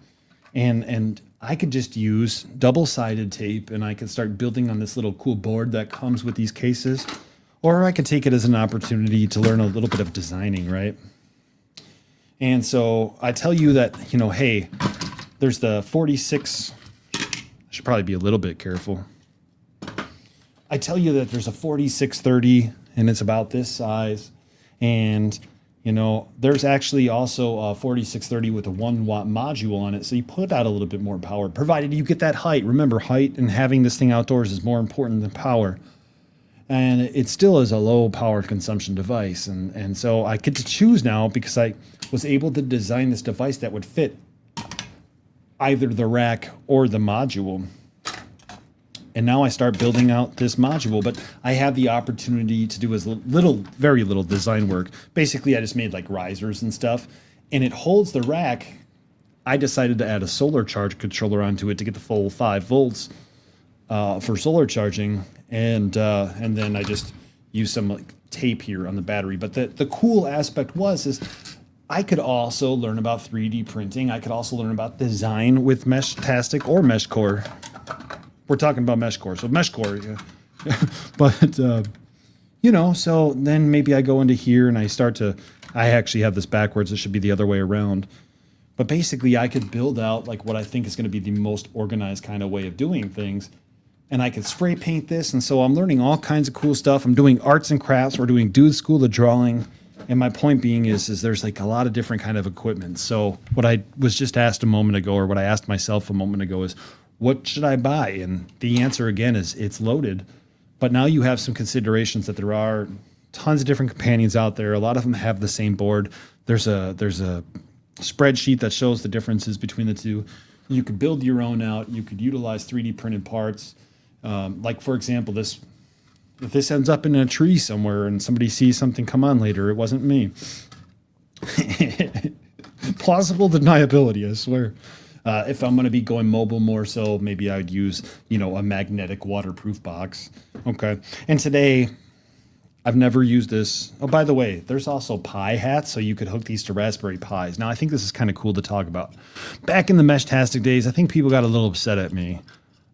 and I could just use double-sided tape and I could start building on this little cool board that comes with these cases, or I could take it as an opportunity to learn a little bit of designing, right? And so I tell you that, you know, hey, there's the 46. I should probably be a little bit careful. I tell you that there's a 4630 and it's about this size. And, you know, there's actually also a 4630 with a 1 watt module on it. So you put out a little bit more power, provided you get that height. Remember, height and having this thing outdoors is more important than power. And it still is a low power consumption device. And so I get to choose now because I was able to design this device that would fit either the rack or the module. And now I start building out this module, but I have the opportunity to do as very little design work. Basically, I just made like risers and stuff. and it holds the rack. I decided to add a solar charge controller onto it to get the full 5 volts for solar charging, and then I just use some like tape here on the battery. But the cool aspect is I could also learn about 3D printing. I could also learn about design with Meshtastic or MeshCore. We're talking about MeshCore, so MeshCore. Yeah. But so then maybe I go into here and I actually have this backwards. It should be the other way around. But basically, I could build out like what I think is going to be the most organized kind of way of doing things. And I could spray paint this. And so I'm learning all kinds of cool stuff. I'm doing arts and crafts. We're doing Dude School of Drawing. And my point being is there's like a lot of different kind of equipment. So what I was just asked a moment ago, or what I asked myself a moment ago, is what should I buy? And the answer again is it's loaded. But now you have some considerations that there are tons of different companions out there. A lot of them have the same board. There's a spreadsheet that shows the differences between the two. You could build your own out. You could utilize 3D printed parts. Like for example, if this ends up in a tree somewhere and somebody sees something come on later, it wasn't me. Plausible deniability, I swear. If I'm going to be going mobile more so, maybe I'd use, a magnetic waterproof box. Okay. And today, I've never used this. Oh, by the way, there's also Pi hats, so you could hook these to Raspberry Pis. Now, I think this is kind of cool to talk about. Back in the Meshtastic days, I think people got a little upset at me.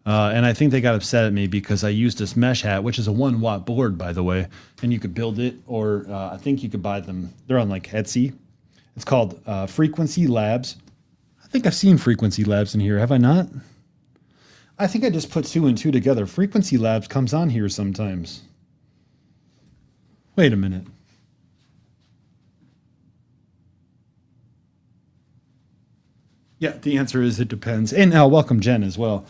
And I think they got upset at me because I used this mesh hat, which is a 1-watt board, by the way. And you could build it, or I think you could buy them. They're on like Etsy. It's called Frequency Labs. I think I've seen Frequency Labs in here. Have I not? I think I just put 2 and 2 together. Frequency Labs comes on here sometimes. Wait a minute. Yeah, the answer is it depends. And welcome Jen as well.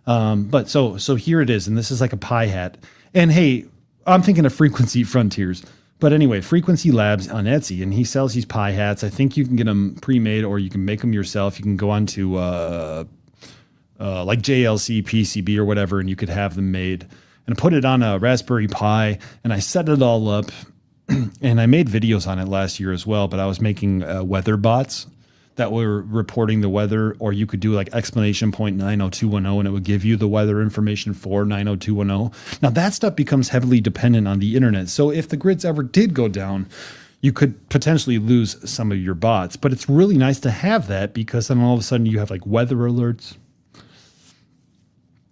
But so here it is, and this is like a Pi hat. And hey, I'm thinking of Frequency Frontiers. But anyway, Frequency Labs on Etsy, and he sells these Pi hats. I think you can get them pre-made, or you can make them yourself. You can go on to like JLC, PCB, or whatever, and you could have them made. And I put it on a Raspberry Pi, and I set it all up. And I made videos on it last year as well, but I was making weather bots that were reporting the weather, or you could do like exclamation point 90210 and it would give you the weather information for 90210. Now that stuff becomes heavily dependent on the internet. So if the grids ever did go down, you could potentially lose some of your bots, but it's really nice to have that because then all of a sudden you have like weather alerts.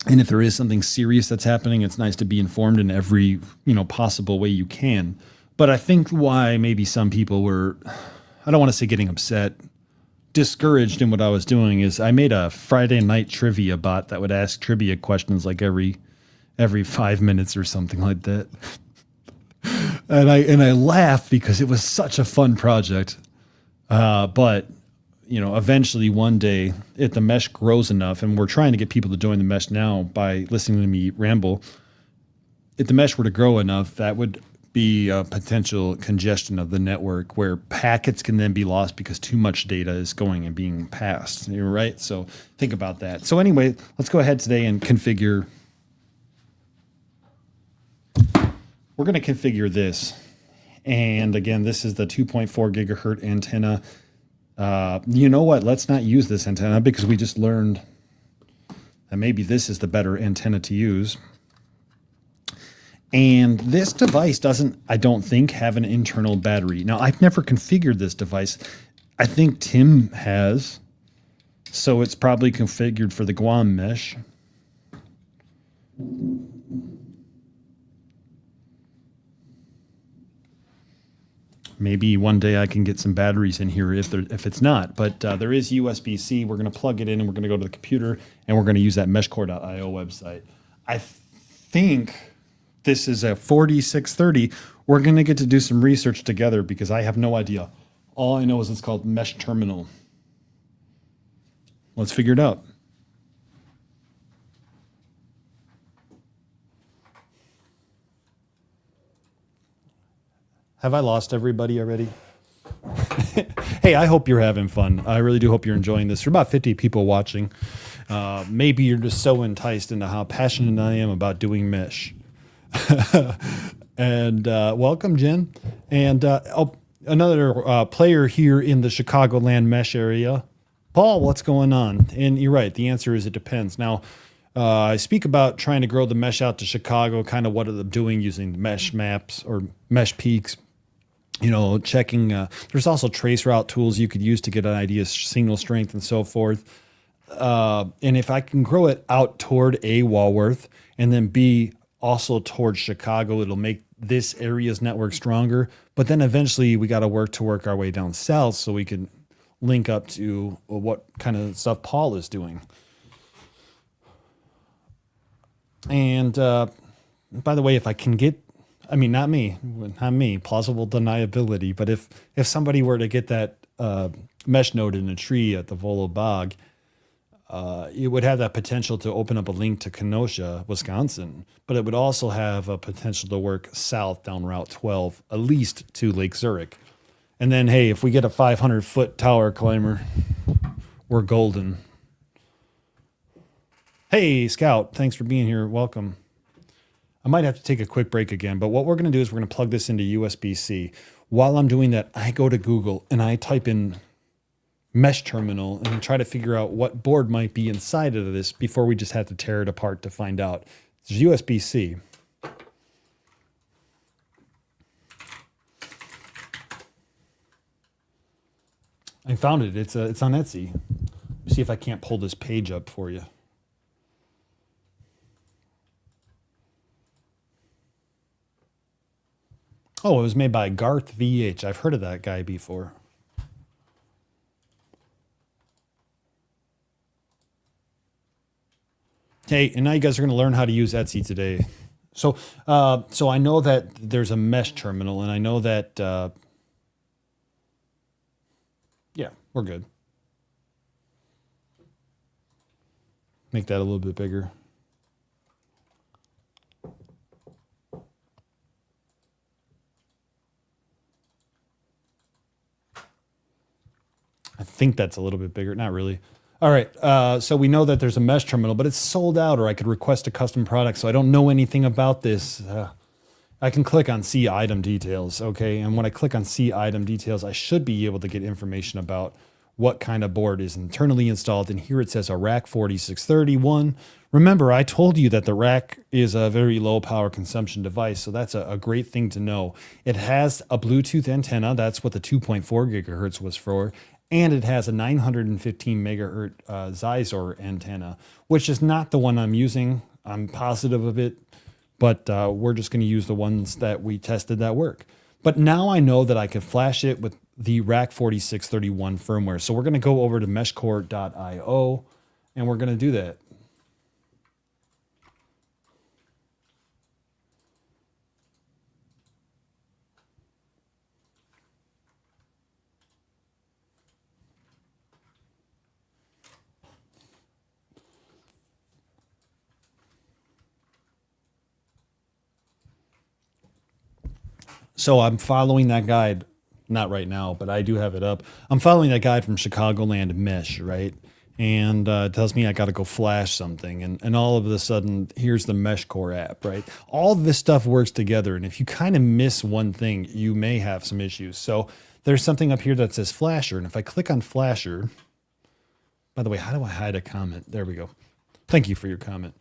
And if there is something serious that's happening, it's nice to be informed in every, possible way you can. But I think why maybe some people were, I don't want to say getting upset, discouraged in what I was doing is I made a Friday night trivia bot that would ask trivia questions like every 5 minutes or something like that. And I laughed because it was such a fun project. But eventually one day if the mesh grows enough, and we're trying to get people to join the mesh now by listening to me ramble, if the mesh were to grow enough, that would be a potential congestion of the network where packets can then be lost because too much data is going and being passed. You're right. So think about that. So anyway, let's go ahead today and configure. We're going to configure this. And again, this is the 2.4 gigahertz antenna. You know what? Let's not use this antenna because we just learned that maybe this is the better antenna to use. And this device doesn't, I don't think, have an internal battery. Now, I've never configured this device. I think Tim has. So it's probably configured for the Guam mesh. Maybe one day I can get some batteries in here if it's not. But there is USB-C. We're going to plug it in and we're going to go to the computer and we're going to use that meshcore.io website. I think this is a 4630. We're going to get to do some research together because I have no idea. All I know is it's called Mesh Terminal. Let's figure it out. Have I lost everybody already? Hey, I hope you're having fun. I really do hope you're enjoying this. There are about 50 people watching. Maybe you're just so enticed into how passionate I am about doing mesh. And welcome, Jen. And another player here in the Chicagoland mesh area. Paul, what's going on? And you're right. The answer is it depends. Now, I speak about trying to grow the mesh out to Chicago, kind of what are they doing using mesh maps or mesh peaks, checking. There's also trace route tools you could use to get an idea of signal strength and so forth. And if I can grow it out toward A, Walworth, and then B, also towards Chicago, it'll make this area's network stronger. But then eventually we got to work our way down south so we can link up to what kind of stuff Paul is doing. And by the way, if I can get, not me, plausible deniability, but if somebody were to get that mesh node in a tree at the Volo Bog, it would have that potential to open up a link to Kenosha, Wisconsin, but it would also have a potential to work south down Route 12, at least to Lake Zurich. And then, hey, if we get a 500-foot tower climber, we're golden. Hey, Scout, thanks for being here. Welcome. I might have to take a quick break again, but what we're going to do is we're going to plug this into USB-C. While I'm doing that, I go to Google and I type in mesh terminal and try to figure out what board might be inside of this before we just have to tear it apart to find out. It's USB-C. I found it. It's on Etsy. See if I can't pull this page up for you. Oh, it was made by Garth VH. I've heard of that guy before. Hey, and now you guys are going to learn how to use Etsy today. So I know that there's a mesh terminal, and I know that, yeah, we're good. Make that a little bit bigger. I think that's a little bit bigger. Not really. All right. So we know that there's a mesh terminal, but it's sold out, or I could request a custom product. So I don't know anything about this. I can click on see item details. Okay. And when I click on see item details, I should be able to get information about what kind of board is internally installed. And here it says a rack 4631. Remember, I told you that the rack is a very low power consumption device. So that's a great thing to know. It has a Bluetooth antenna. That's what the 2.4 gigahertz was for. And it has a 915 megahertz Zizor antenna, which is not the one I'm using. I'm positive of it, but we're just going to use the ones that we tested that work. But now I know that I can flash it with the Rack 4631 firmware. So we're going to go over to meshcore.io, and we're going to do that. So I'm following that guide, not right now, but I do have it up. I'm following that guide from Chicagoland Mesh, right? And it tells me I got to go flash something. And all of a sudden, here's the MeshCore app, right? All of this stuff works together. And if you kind of miss one thing, you may have some issues. So there's something up here that says Flasher. And if I click on Flasher, by the way, how do I hide a comment? There we go. Thank you for your comment.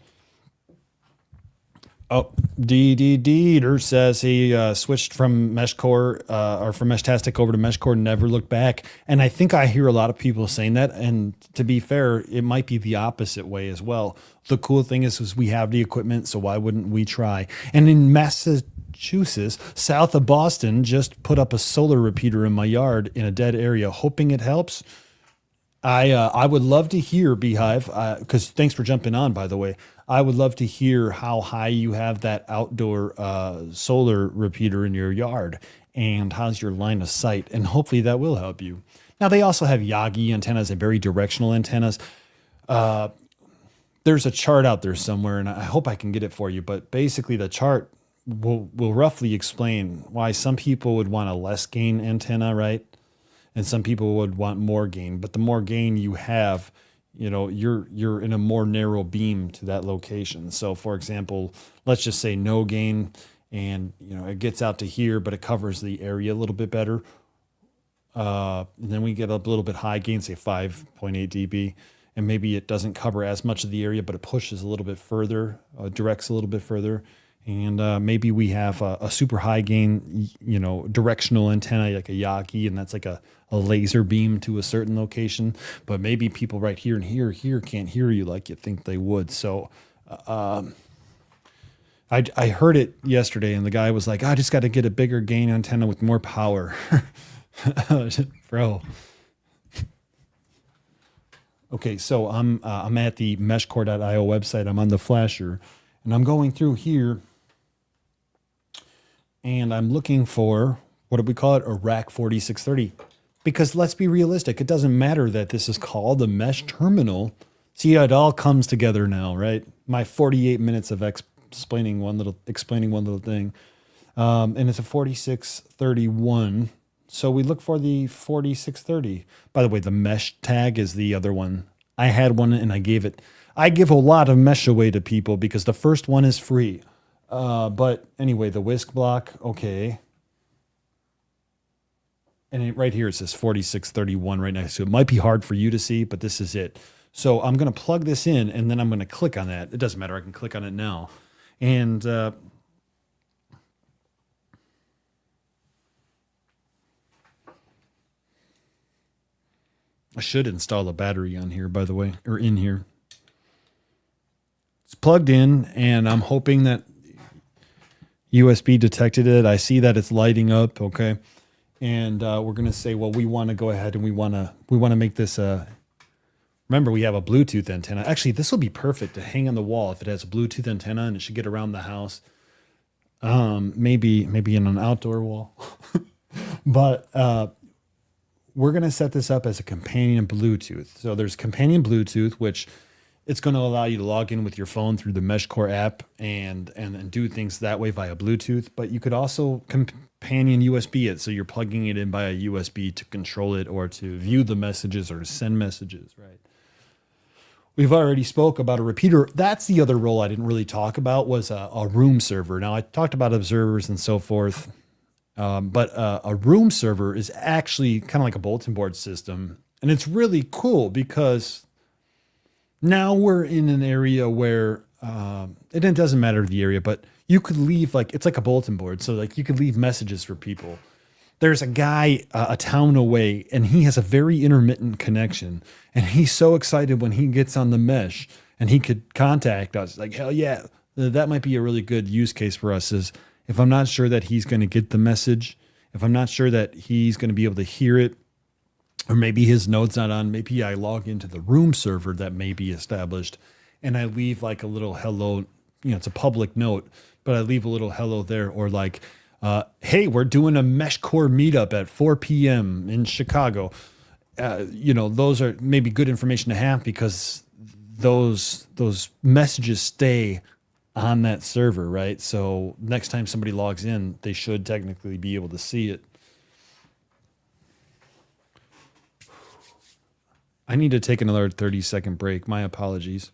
Oh, Dieter says he switched from MeshCore or from Meshtastic over to MeshCore, never looked back. And I think I hear a lot of people saying that. And to be fair, it might be the opposite way as well. The cool thing is we have the equipment, so why wouldn't we try? And in Massachusetts, south of Boston, just put up a solar repeater in my yard in a dead area, hoping it helps. I would love to hear, Beehive, because thanks for jumping on, by the way. I would love to hear how high you have that outdoor solar repeater in your yard and how's your line of sight. And hopefully that will help you. Now, they also have Yagi antennas and very directional antennas. There's a chart out there somewhere, and I hope I can get it for you. But basically, the chart will roughly explain why some people would want a less gain antenna, right? And some people would want more gain. But the more gain you have, you're in a more narrow beam to that location. So for example, let's just say no gain and, it gets out to here, but it covers the area a little bit better. And then we get a little bit high gain, say 5.8 dB, and maybe it doesn't cover as much of the area, but it pushes a little bit further, directs a little bit further. And maybe we have a super high gain, directional antenna like a Yagi, and that's like a laser beam to a certain location. But maybe people right here and here can't hear you like you think they would. So I heard it yesterday, and the guy was like, I just got to get a bigger gain antenna with more power. Bro. Okay, so I'm at the meshcore.io website. I'm on the flasher, and I'm going through here, and I'm looking for, what do we call it? A rack 4630. Because let's be realistic, it doesn't matter that this is called a mesh terminal. See, it all comes together now, right? My 48 minutes of explaining one little thing, and it's a 4631. So we look for the 4630. By the way, the mesh tag is the other one. I had one and I give a lot of mesh away to people because the first one is free. But anyway, the WisBlock, okay. And right here it says 4631 right next to it. It might be hard for you to see, but this is it. So I'm going to plug this in and then I'm going to click on that. It doesn't matter. I can click on it now. And I should install a battery on here, by the way, or in here. It's plugged in, and I'm hoping that USB detected it. I see that it's lighting up, okay? And we're going to say, well, we want to go ahead and we want to make this remember, we have a Bluetooth antenna. Actually, this will be perfect to hang on the wall if it has a Bluetooth antenna, and it should get around the house. Maybe in an outdoor wall. But we're going to set this up as a companion Bluetooth. So there's companion Bluetooth, which it's going to allow you to log in with your phone through the MeshCore app and do things that way via Bluetooth. But you could also companion USB it. So you're plugging it in via USB to control it or to view the messages or to send messages, right? We've already spoke about a repeater. That's the other role I didn't really talk about was a room server. Now I talked about observers and so forth. But a room server is actually kind of like a bulletin board system. And it's really cool because now we're in an area where it doesn't matter the area, but you could leave it's like a bulletin board. So you could leave messages for people. There's a guy a town away and he has a very intermittent connection. And he's so excited when he gets on the mesh and he could contact us. Like, hell yeah, that might be a really good use case for us is if I'm not sure that he's going to get the message, if I'm not sure that he's going to be able to hear it, or maybe his node's not on, maybe I log into the room server that may be established and I leave a little hello, it's a public note, but I leave a little hello there or hey, we're doing a MeshCore meetup at 4 p.m. in Chicago. Those are maybe good information to have because those messages stay on that server, right? So next time somebody logs in, they should technically be able to see it. I need to take another 30-second break. My apologies.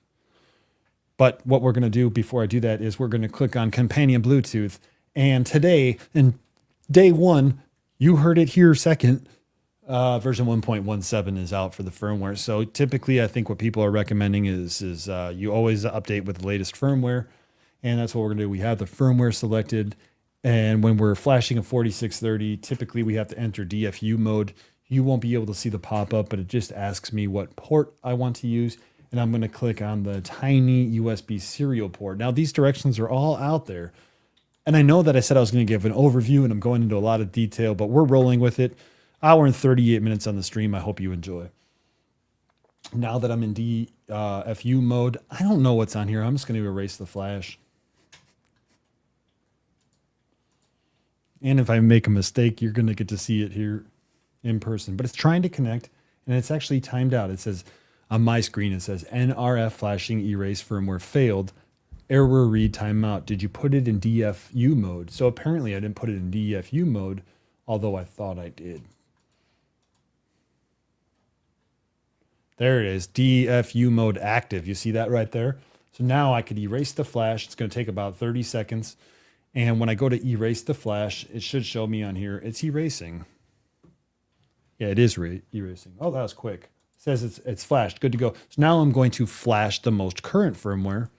But what we're going to do before I do that is we're going to click on Companion Bluetooth. And today, in day one, you heard it here second, version 1.17 is out for the firmware. So typically, I think what people are recommending is you always update with the latest firmware. And that's what we're going to do. We have the firmware selected. And when we're flashing a 4630, typically we have to enter DFU mode. You won't be able to see the pop-up, but it just asks me what port I want to use. And I'm going to click on the tiny USB serial port. Now, these directions are all out there. And I know that I said I was going to give an overview, and I'm going into a lot of detail, but we're rolling with it. Hour and 38 minutes on the stream. I hope you enjoy. Now that I'm in DFU mode, I don't know what's on here. I'm just going to erase the flash. And if I make a mistake, you're going to get to see it here in person. But it's trying to connect, and it's actually timed out. It says, on my screen, it says, NRF flashing erase firmware failed. Error read timeout. Did you put it in DFU mode? So apparently I didn't put it in DFU mode, although I thought I did. There it is, DFU mode active. You see that right there? So now I could erase the flash. It's going to take about 30 seconds. And when I go to erase the flash, it should show me on here, it's erasing. Yeah, it is erasing. Oh, that was quick. It says it's flashed. Good to go. So now I'm going to flash the most current firmware.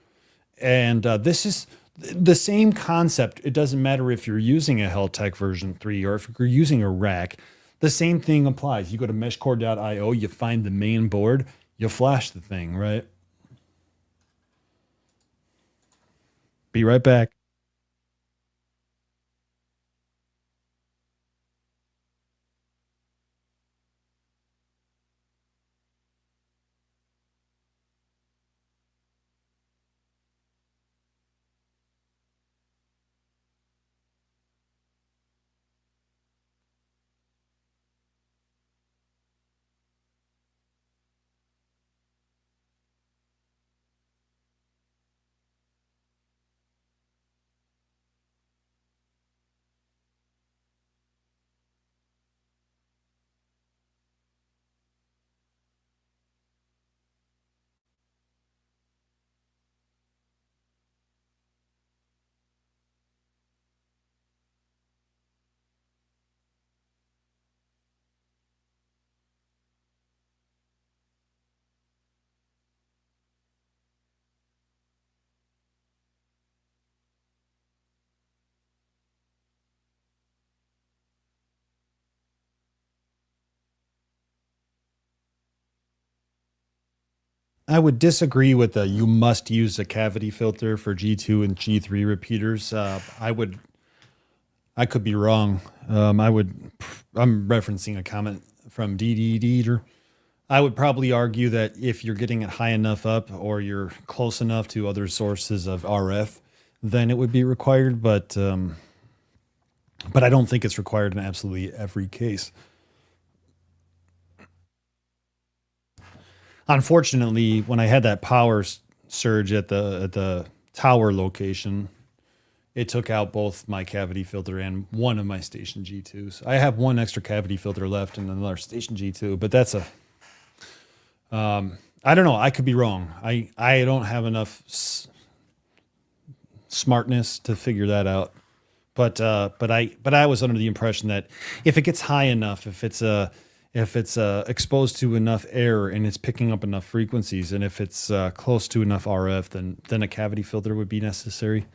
And this is the same concept. It doesn't matter if you're using a Heltec version 3 or if you're using a rack. The same thing applies. You go to meshcore.io, you find the main board, you flash the thing, right? Be right back. I would disagree with the you must use a cavity filter for G2 and G3 repeaters. I could be wrong. I'm referencing a comment from DD. I would probably argue that if you're getting it high enough up or you're close enough to other sources of RF, then it would be required. But I don't think it's required in absolutely every case. Unfortunately, when I had that power surge at the tower location, it took out both my cavity filter and one of my station G2s. I have one extra cavity filter left in another station G2, but that's a I don't know. I could be wrong. I don't have enough smartness to figure that out. But I was under the impression that if it gets high enough, if it's exposed to enough air and it's picking up enough frequencies, and if it's close to enough RF, then a cavity filter would be necessary.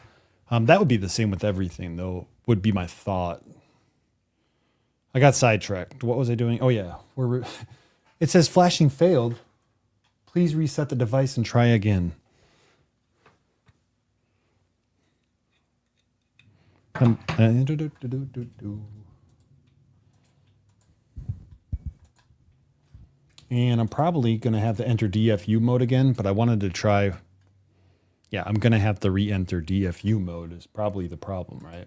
That would be the same with everything, though. Would be my thought. I got sidetracked. What was I doing? Oh yeah, it says flashing failed. Please reset the device and try again. And I'm probably going to have to enter DFU mode again, but I wanted to try. Yeah, I'm going to have to re-enter DFU mode is probably the problem, right?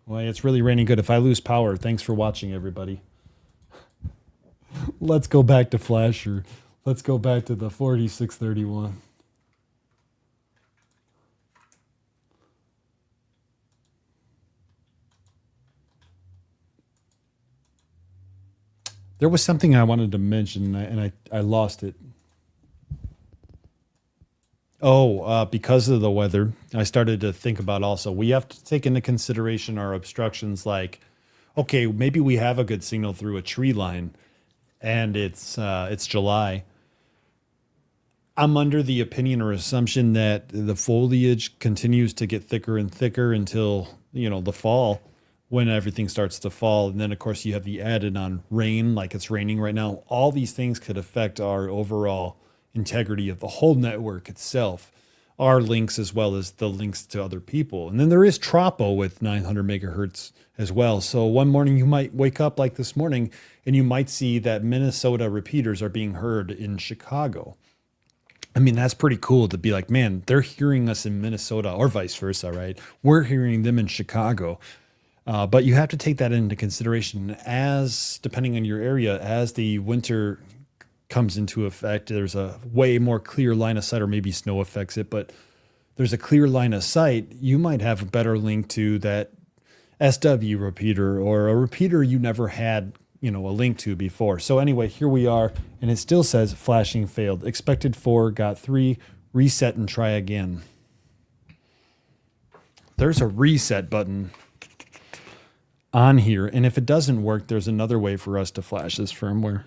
Well, it's really raining good. If I lose power, thanks for watching, everybody. Let's go back to Flasher. Let's go back to the 4631. There was something I wanted to mention, and I lost it. Oh, because of the weather, I started to think about also, we have to take into consideration our obstructions like, okay, maybe we have a good signal through a tree line and it's July. I'm under the opinion or assumption that the foliage continues to get thicker and thicker until, the fall when everything starts to fall. And then, of course, you have the added on rain, like it's raining right now. All these things could affect our overall integrity of the whole network itself, our links as well as the links to other people. And then there is Tropo with 900 megahertz as well. So one morning you might wake up like this morning and you might see that Minnesota repeaters are being heard in Chicago. I mean, that's pretty cool to be like, man, they're hearing us in Minnesota or vice versa, right? We're hearing them in Chicago. But you have to take that into consideration as, depending on your area, as the winter comes into effect, there's a way more clear line of sight, or maybe snow affects it, but there's a clear line of sight. You might have a better link to that SW repeater or a repeater you never had, a link to before. So anyway, here we are, and it still says flashing failed. Expected 4, got 3, reset and try again. There's a reset button. on here. And if it doesn't work, there's another way for us to flash this firmware.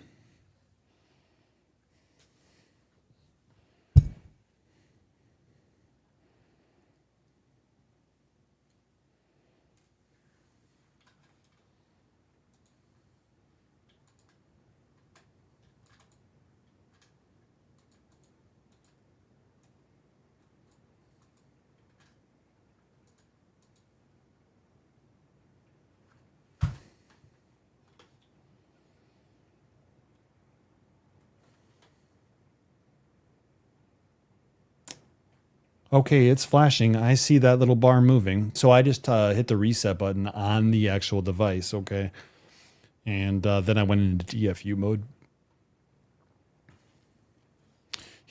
Okay, it's flashing. I see that little bar moving. So I just hit the reset button on the actual device, okay? And then I went into DFU mode.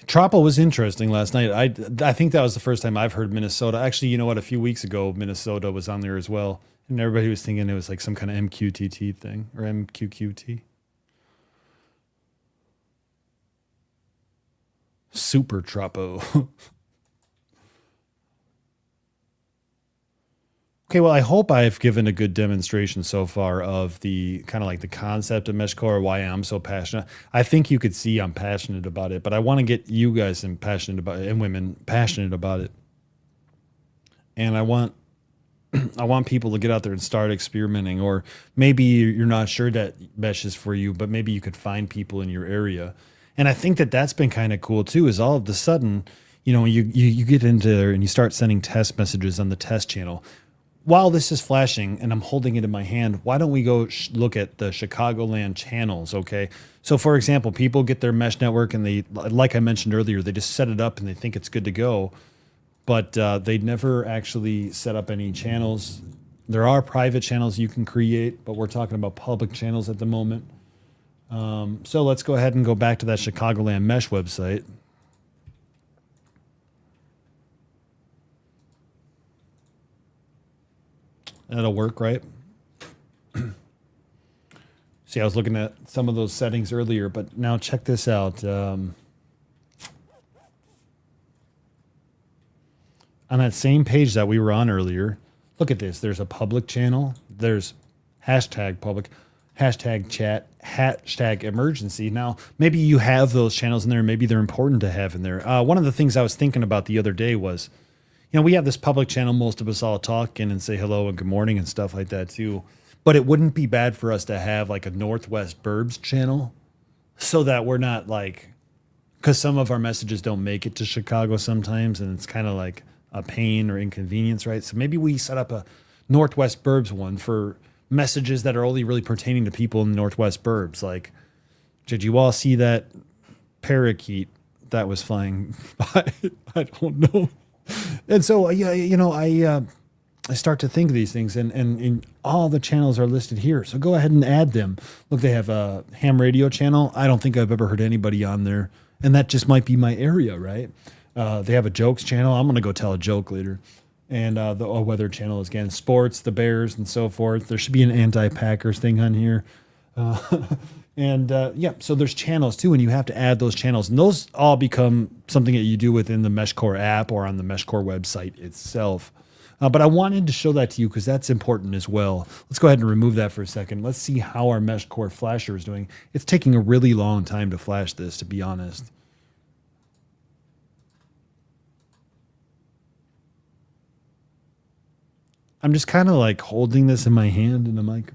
Tropical was interesting last night. I think that was the first time I've heard Minnesota. Actually, you know what? A few weeks ago, Minnesota was on there as well. And everybody was thinking it was like some kind of MQTT thing or MQQT. Super Tropo. Okay, well, I hope I've given a good demonstration so far of the kind of like the concept of MeshCore, why I'm so passionate. I think you could see I'm passionate about it, but I want to get you guys passionate about it and women passionate about it. And I want people to get out there and start experimenting, or maybe you're not sure that mesh is for you, but maybe you could find people in your area. And I think that that's been kind of cool too, is all of a sudden, you get into there and you start sending test messages on the test channel. While this is flashing and I'm holding it in my hand, why don't we go look at the Chicagoland channels, okay? So, for example, people get their mesh network and they, like I mentioned earlier, they just set it up and they think it's good to go, but they never actually set up any channels. There are private channels you can create, but we're talking about public channels at the moment. So let's go ahead and go back to that Chicagoland Mesh website. That'll work, right? See, I was looking at some of those settings earlier, but now check this out. On that same page that we were on earlier, look at this. There's a public channel. There's hashtag public, hashtag chat, hashtag emergency. Now, maybe you have those channels in there. Maybe they're important to have in there. One of the things I was thinking about the other day was, we have this public channel. Most of us all talk in and say hello and good morning and stuff like that too. But it wouldn't be bad for us to have like a Northwest Burbs channel so that we're not like, because some of our messages don't make it to Chicago sometimes and it's kind of like a pain or inconvenience, right? So maybe we set up a Northwest Burbs one for messages that are only really pertaining to people in the Northwest Burbs. Like, did you all see that parakeet that was flying by? I don't know. And so, I start to think of these things, and all the channels are listed here. So go ahead and add them. Look, they have a ham radio channel. I don't think I've ever heard anybody on there, and that just might be my area, right? They have a jokes channel. I'm going to go tell a joke later. And the weather channel is, again, sports, the Bears, and so forth. There should be an anti-Packers thing on here. So there's channels too, and you have to add those channels. And those all become something that you do within the MeshCore app or on the MeshCore website itself. But I wanted to show that to you because that's important as well. Let's go ahead and remove that for a second. Let's see how our MeshCore flasher is doing. It's taking a really long time to flash this, to be honest. I'm just kind of like holding this in my hand, and I'm like,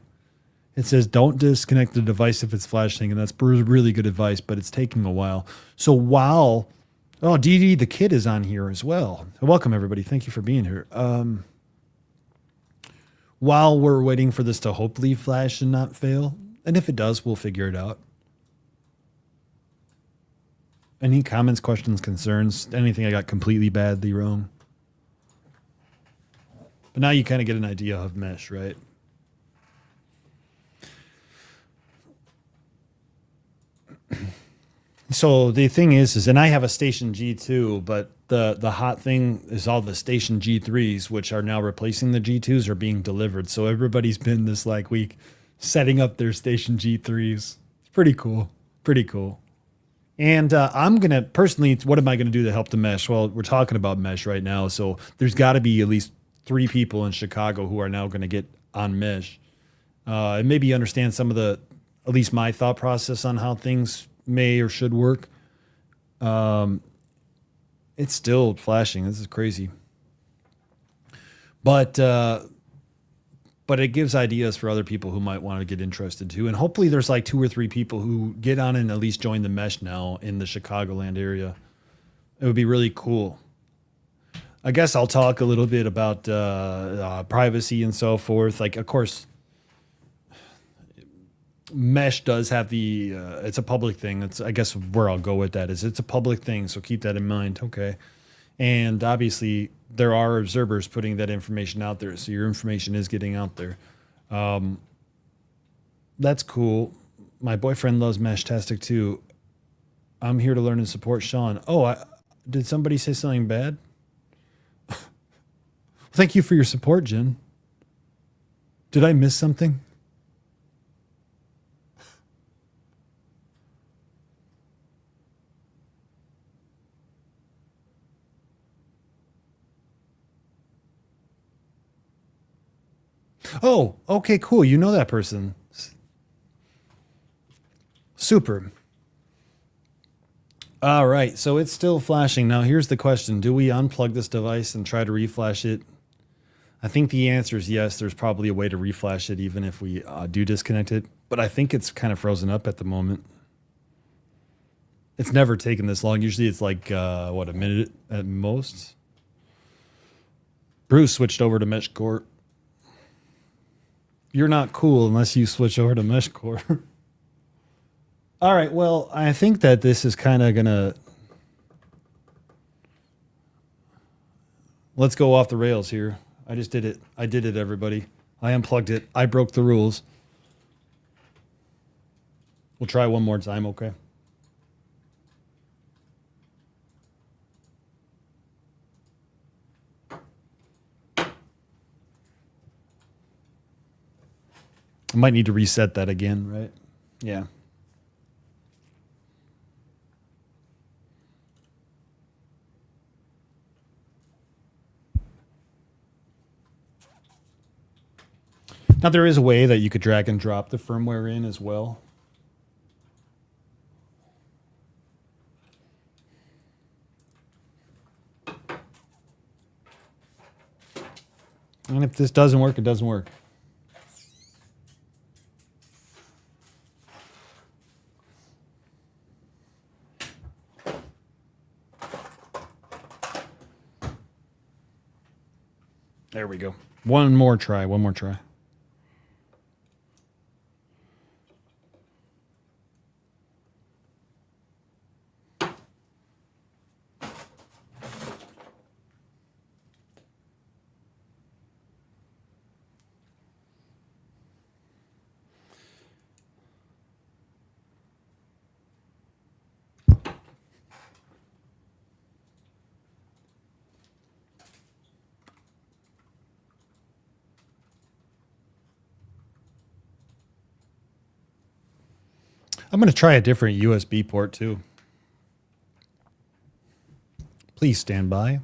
it says, don't disconnect the device if it's flashing, and that's really good advice, but it's taking a while. So while, Dee Dee the Kid is on here as well. Welcome, everybody. Thank you for being here. While we're waiting for this to hopefully flash and not fail, and if it does, we'll figure it out. Any comments, questions, concerns, anything I got completely badly wrong? But now you kind of get an idea of mesh, right? So the thing is, and I have a Station G2, but the hot thing is all the Station G3s, which are now replacing the G2s, are being delivered. So everybody's been this week setting up their Station G3s. It's pretty cool. Pretty cool. And I'm going to, personally, what am I going to do to help the mesh? Well, we're talking about mesh right now. So there's got to be at least 3 people in Chicago who are now going to get on mesh. and maybe understand some of the, at least my thought process on how things may or should work. It's still flashing. This is crazy. But it gives ideas for other people who might want to get interested too. And hopefully there's like 2 or 3 people who get on and at least join the Mesh now in the Chicagoland area. It would be really cool. I guess I'll talk a little bit about privacy and so forth. Like, of course, Mesh does have the, it's a public thing. That's, I guess, where I'll go with that is it's a public thing. So keep that in mind. Okay. And obviously there are observers putting that information out there. So your information is getting out there. That's cool. My boyfriend loves Meshtastic too. I'm here to learn and support Sean. Oh, did somebody say something bad? Thank you for your support, Jen. Did I miss something? Oh, okay, cool. You know that person. Super. All right, so it's still flashing. Now, here's the question. Do we unplug this device and try to reflash it? I think the answer is yes. There's probably a way to reflash it even if we do disconnect it. But I think it's kind of frozen up at the moment. It's never taken this long. Usually it's like, what, a minute at most? Bruce switched over to MeshCore. You're not cool unless you switch over to MeshCore. All right, well, I think that this is kind of going to... Let's go off the rails here. I just did it. I did it, everybody. I unplugged it. I broke the rules. We'll try one more time, okay? I might need to reset that again, right? Yeah. Now, there is a way that you could drag and drop the firmware in as well. And if this doesn't work, it doesn't work. There we go. One more try. One more try. I'm going to try a different USB port too. Please stand by.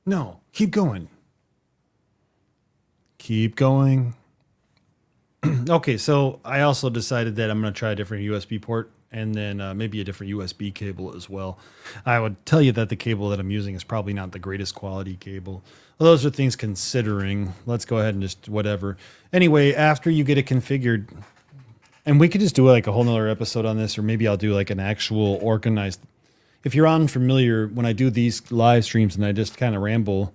No, keep going. Keep going. Okay, so I also decided that I'm going to try a different USB port and then maybe a different USB cable as well. I would tell you that the cable that I'm using is probably not the greatest quality cable. Well, those are things considering. Let's go ahead and just whatever. Anyway, after you get it configured, and we could just do like a whole nother episode on this, or maybe I'll do like an actual organized. If you're unfamiliar, when I do these live streams and I just kind of ramble,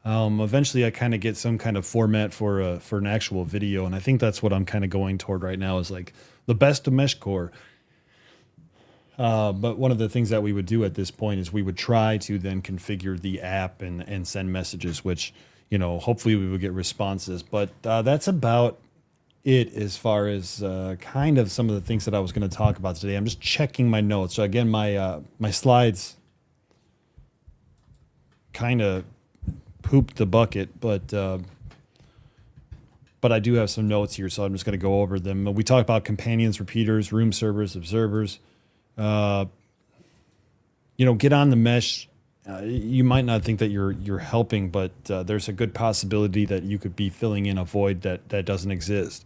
eventually I kind of get some kind of format for an actual video. And I think that's what I'm kind of going toward right now is like the best of MeshCore. But one of the things that we would do at this point is we would try to then configure the app and send messages, which, you know, hopefully we would get responses. But that's about it as far as kind of some of the things that I was going to talk about today. I'm just checking my notes. So again, my slides kind of pooped the bucket, but I do have some notes here, so I'm just going to go over them. We talked about companions, repeaters, room servers, observers. Get on the mesh. You might not think that you're helping, but there's a good possibility that you could be filling in a void that doesn't exist.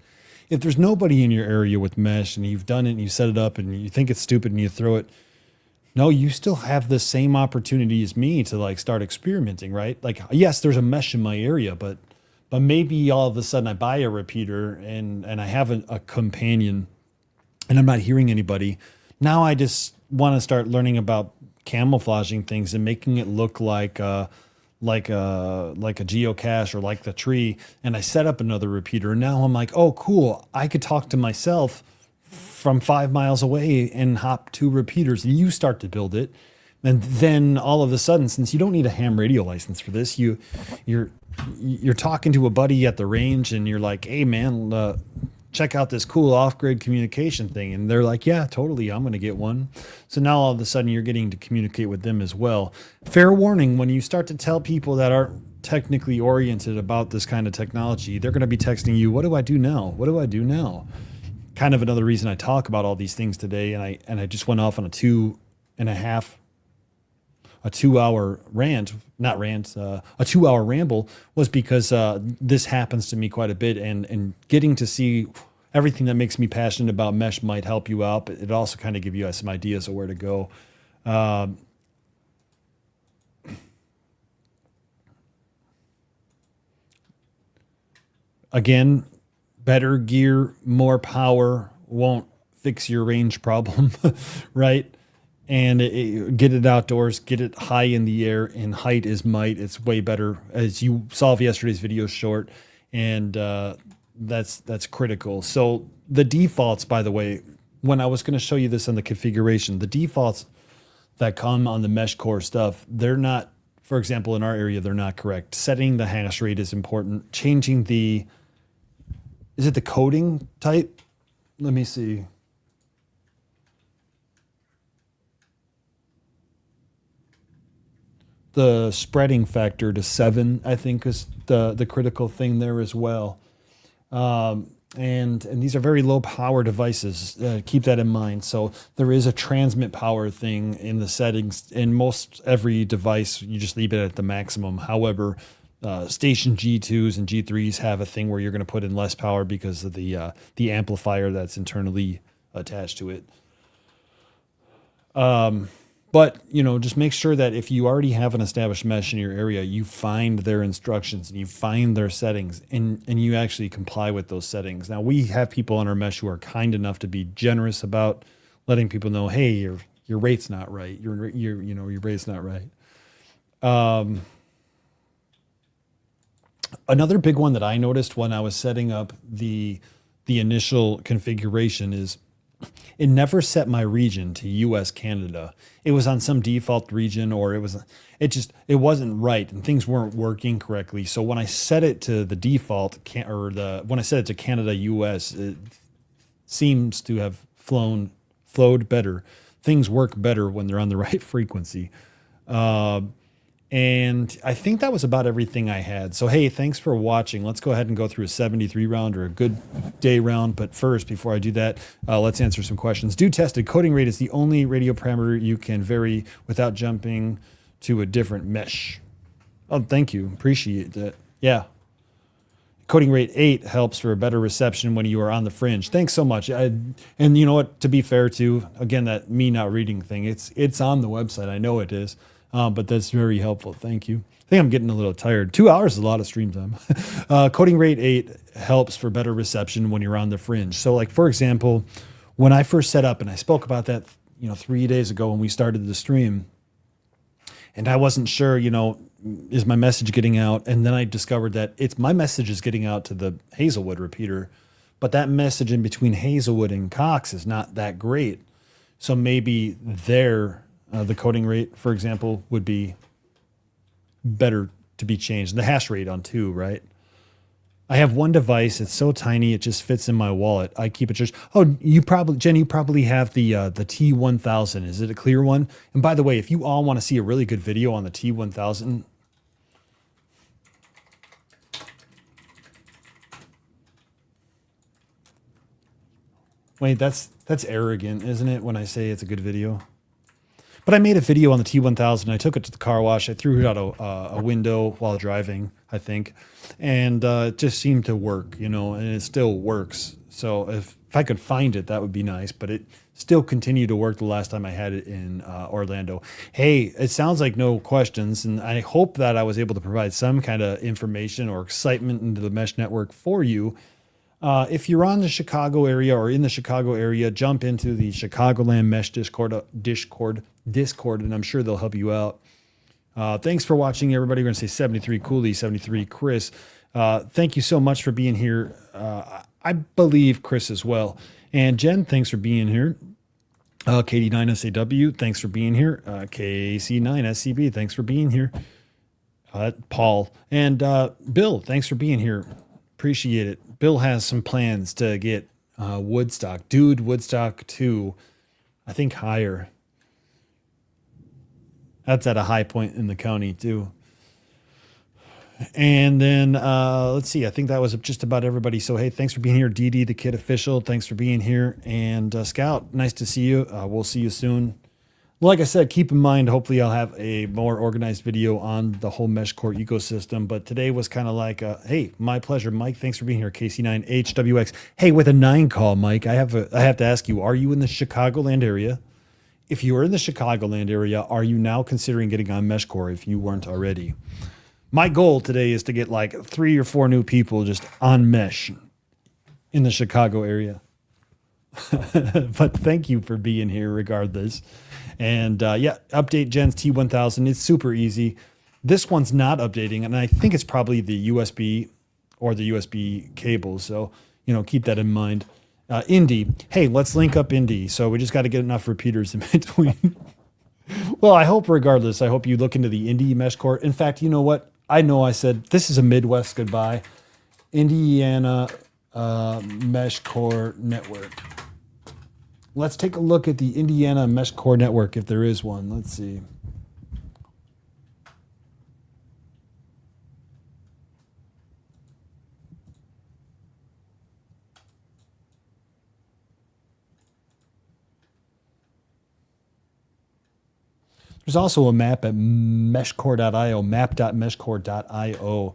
If there's nobody in your area with mesh and you've done it and you set it up and you think it's stupid and you throw it, no, you still have the same opportunity as me to like start experimenting, right? Like, yes, there's a mesh in my area, but maybe all of a sudden I buy a repeater and I have a companion and I'm not hearing anybody. Now I just want to start learning about camouflaging things and making it look like a geocache or like the tree. And I set up another repeater and now I'm like, oh, cool. I could talk to myself from 5 miles away and hop 2 repeaters, and you start to build it. And then all of a sudden, since you don't need a ham radio license for this, you're talking to a buddy at the range and you're like, hey man, check out this cool off-grid communication thing. And they're like, yeah, totally, I'm going to get one. So now all of a sudden you're getting to communicate with them as well. Fair warning, when you start to tell people that aren't technically oriented about this kind of technology, they're going to be texting you, what do I do now? What do I do now? Kind of another reason I talk about all these things today. And I just went off on a 2-hour rant, not rant, a 2-hour ramble, was because this happens to me quite a bit, and getting to see everything that makes me passionate about mesh might help you out, but it also kind of give you some ideas of where to go. Again, better gear, more power won't fix your range problem, right? And get it outdoors, get it high in the air, and height is might. It's way better, as you saw yesterday's video short, and that's critical. So the defaults, by the way, when I was going to show you this on the configuration, the defaults that come on the MeshCore stuff, they're not, for example, in our area, they're not correct. Setting the hash rate is important. Changing is it the coding type? Let me see. The spreading factor to 7, I think, is the critical thing there as well. And these are very low power devices. Keep that in mind. So there is a transmit power thing in the settings. In most every device, you just leave it at the maximum. However, station G2s and G3s have a thing where you're going to put in less power because of the amplifier that's internally attached to it. But, just make sure that if you already have an established mesh in your area, you find their instructions and you find their settings and you actually comply with those settings. Now, we have people on our mesh who are kind enough to be generous about letting people know, hey, your rate's not right. Your rate's not right. Another big one that I noticed when I was setting up the initial configuration is it never set my region to US Canada. It was on some default region, or it wasn't right and things weren't working correctly. So when I set it to the default when I set it to Canada US, it seems to have flowed better. Things work better when they're on the right frequency. And I think that was about everything I had. So, hey, thanks for watching. Let's go ahead and go through a 73 round or a good day round. But first, before I do that, let's answer some questions. Do tested. Coding rate is the only radio parameter you can vary without jumping to a different mesh. Oh, thank you. Appreciate that. Yeah. Coding rate 8 helps for a better reception when you are on the fringe. Thanks so much. And you know what? To be fair, too, again, that me not reading thing, it's on the website. I know it is. But that's very helpful. Thank you. I think I'm getting a little tired. 2 hours is a lot of stream time. Coding rate 8 helps for better reception when you're on the fringe. So, like, for example, when I first set up, and I spoke about that, 3 days ago when we started the stream, and I wasn't sure, is my message getting out? And then I discovered that my message is getting out to the Hazelwood repeater, but that message in between Hazelwood and Cox is not that great. So maybe the coding rate, for example, would be better to be changed. The hash rate on 2, right? I have one device. It's so tiny, it just fits in my wallet. I keep it just. Oh, Jen, you probably have the T1000. Is it a clear one? And by the way, if you all want to see a really good video on the T1000, Wait, that's arrogant, isn't it, when I say it's a good video? But I made a video on the T1000. I took it to the car wash. I threw it out a window while driving, I think. And it just seemed to work, you know, and it still works. So if I could find it, that would be nice. But it still continued to work the last time I had it in Orlando. Hey, it sounds like no questions. And I hope that I was able to provide some kind of information or excitement into the mesh network for you. If you're on the Chicago area or in the Chicago area, jump into the Chicagoland Mesh Discord, and I'm sure they'll help you out. Thanks for watching, everybody. We're going to say 73 Cooley, 73 Chris. Thank you so much for being here. I believe Chris as well. And Jen, thanks for being here. KD9SAW, thanks for being here. KC9SCB, thanks for being here. Paul. And Bill, thanks for being here. Appreciate it. Bill has some plans to get Woodstock. Dude, Woodstock 2, I think higher. That's at a high point in the county too. And then let's see. I think that was just about everybody. So hey, thanks for being here, DD the Kid Official. Thanks for being here, and Scout. Nice to see you. We'll see you soon. Like I said, keep in mind. Hopefully, I'll have a more organized video on the whole MeshCore ecosystem. But today was kind of like, hey, my pleasure, Mike. Thanks for being here, KC9HWX. Hey, with a 9 call, Mike. I have to ask you: are you in the Chicagoland area? If you are in the Chicagoland area, are you now considering getting on MeshCore if you weren't already? My goal today is to get like 3 or 4 new people just on Mesh in the Chicago area. But thank you for being here regardless. And yeah, update Jen's T1000. It's super easy. This one's not updating, and I think it's probably the USB or the USB cable. So, you know, keep that in mind. Indy. Hey, let's link up Indy. So we just got to get enough repeaters in between. Well, I hope regardless, I hope you look into the Indy MeshCore. In fact, you know what? I know I said this is a Midwest goodbye. Indiana MeshCore Network. Let's take a look at the Indiana MeshCore Network if there is one. Let's see. There's also a map at meshcore.io, map.meshcore.io.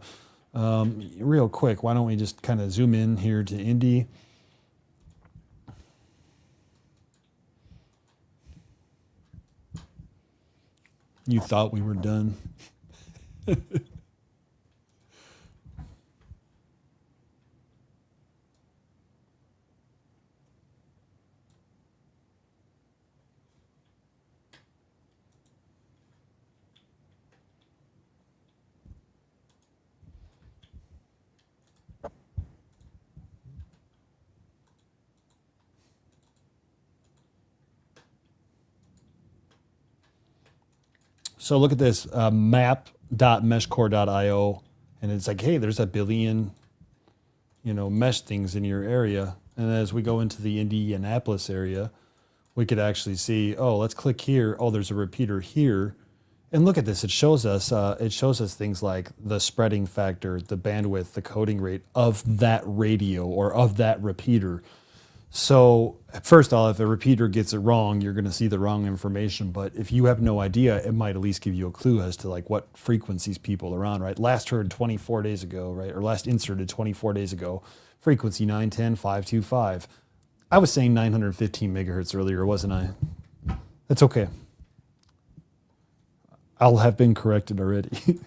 Real quick, why don't we just kind of zoom in here to Indy? You thought we were done. So look at this, map.meshcore.io, and it's like, hey, there's a billion, you know, mesh things in your area. And as we go into the Indianapolis area, we could actually see, oh, let's click here. Oh, there's a repeater here. And look at this. It shows us things like the spreading factor, the bandwidth, the coding rate of that radio or of that repeater. So first off, if a repeater gets it wrong, you're going to see the wrong information. But if you have no idea, it might at least give you a clue as to like what frequencies people are on, right? Last heard 24 days ago, right? Or last inserted 24 days ago, frequency 910.525. I was saying 915 megahertz earlier, wasn't I? That's okay. I'll have been corrected already.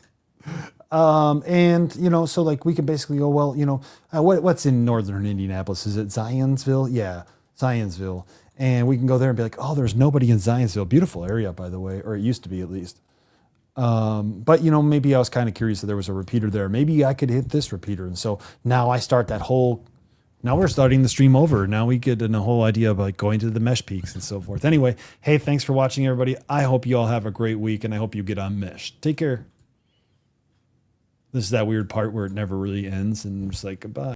And, you know, so like we can basically go, well, you know, what's in northern Indianapolis? Is it Zionsville? Yeah, Zionsville. And we can go there and be like, oh, there's nobody in Zionsville. Beautiful area, by the way, or it used to be at least. But, you know, maybe I was kind of curious if there was a repeater there. Maybe I could hit this repeater. And so now I start that whole, now we're starting the stream over. Now we get in a whole idea of like going to the mesh peaks and so forth. Anyway, hey, thanks for watching, everybody. I hope you all have a great week, and I hope you get on Mesh. Take care. This is that weird part where it never really ends and just like, goodbye.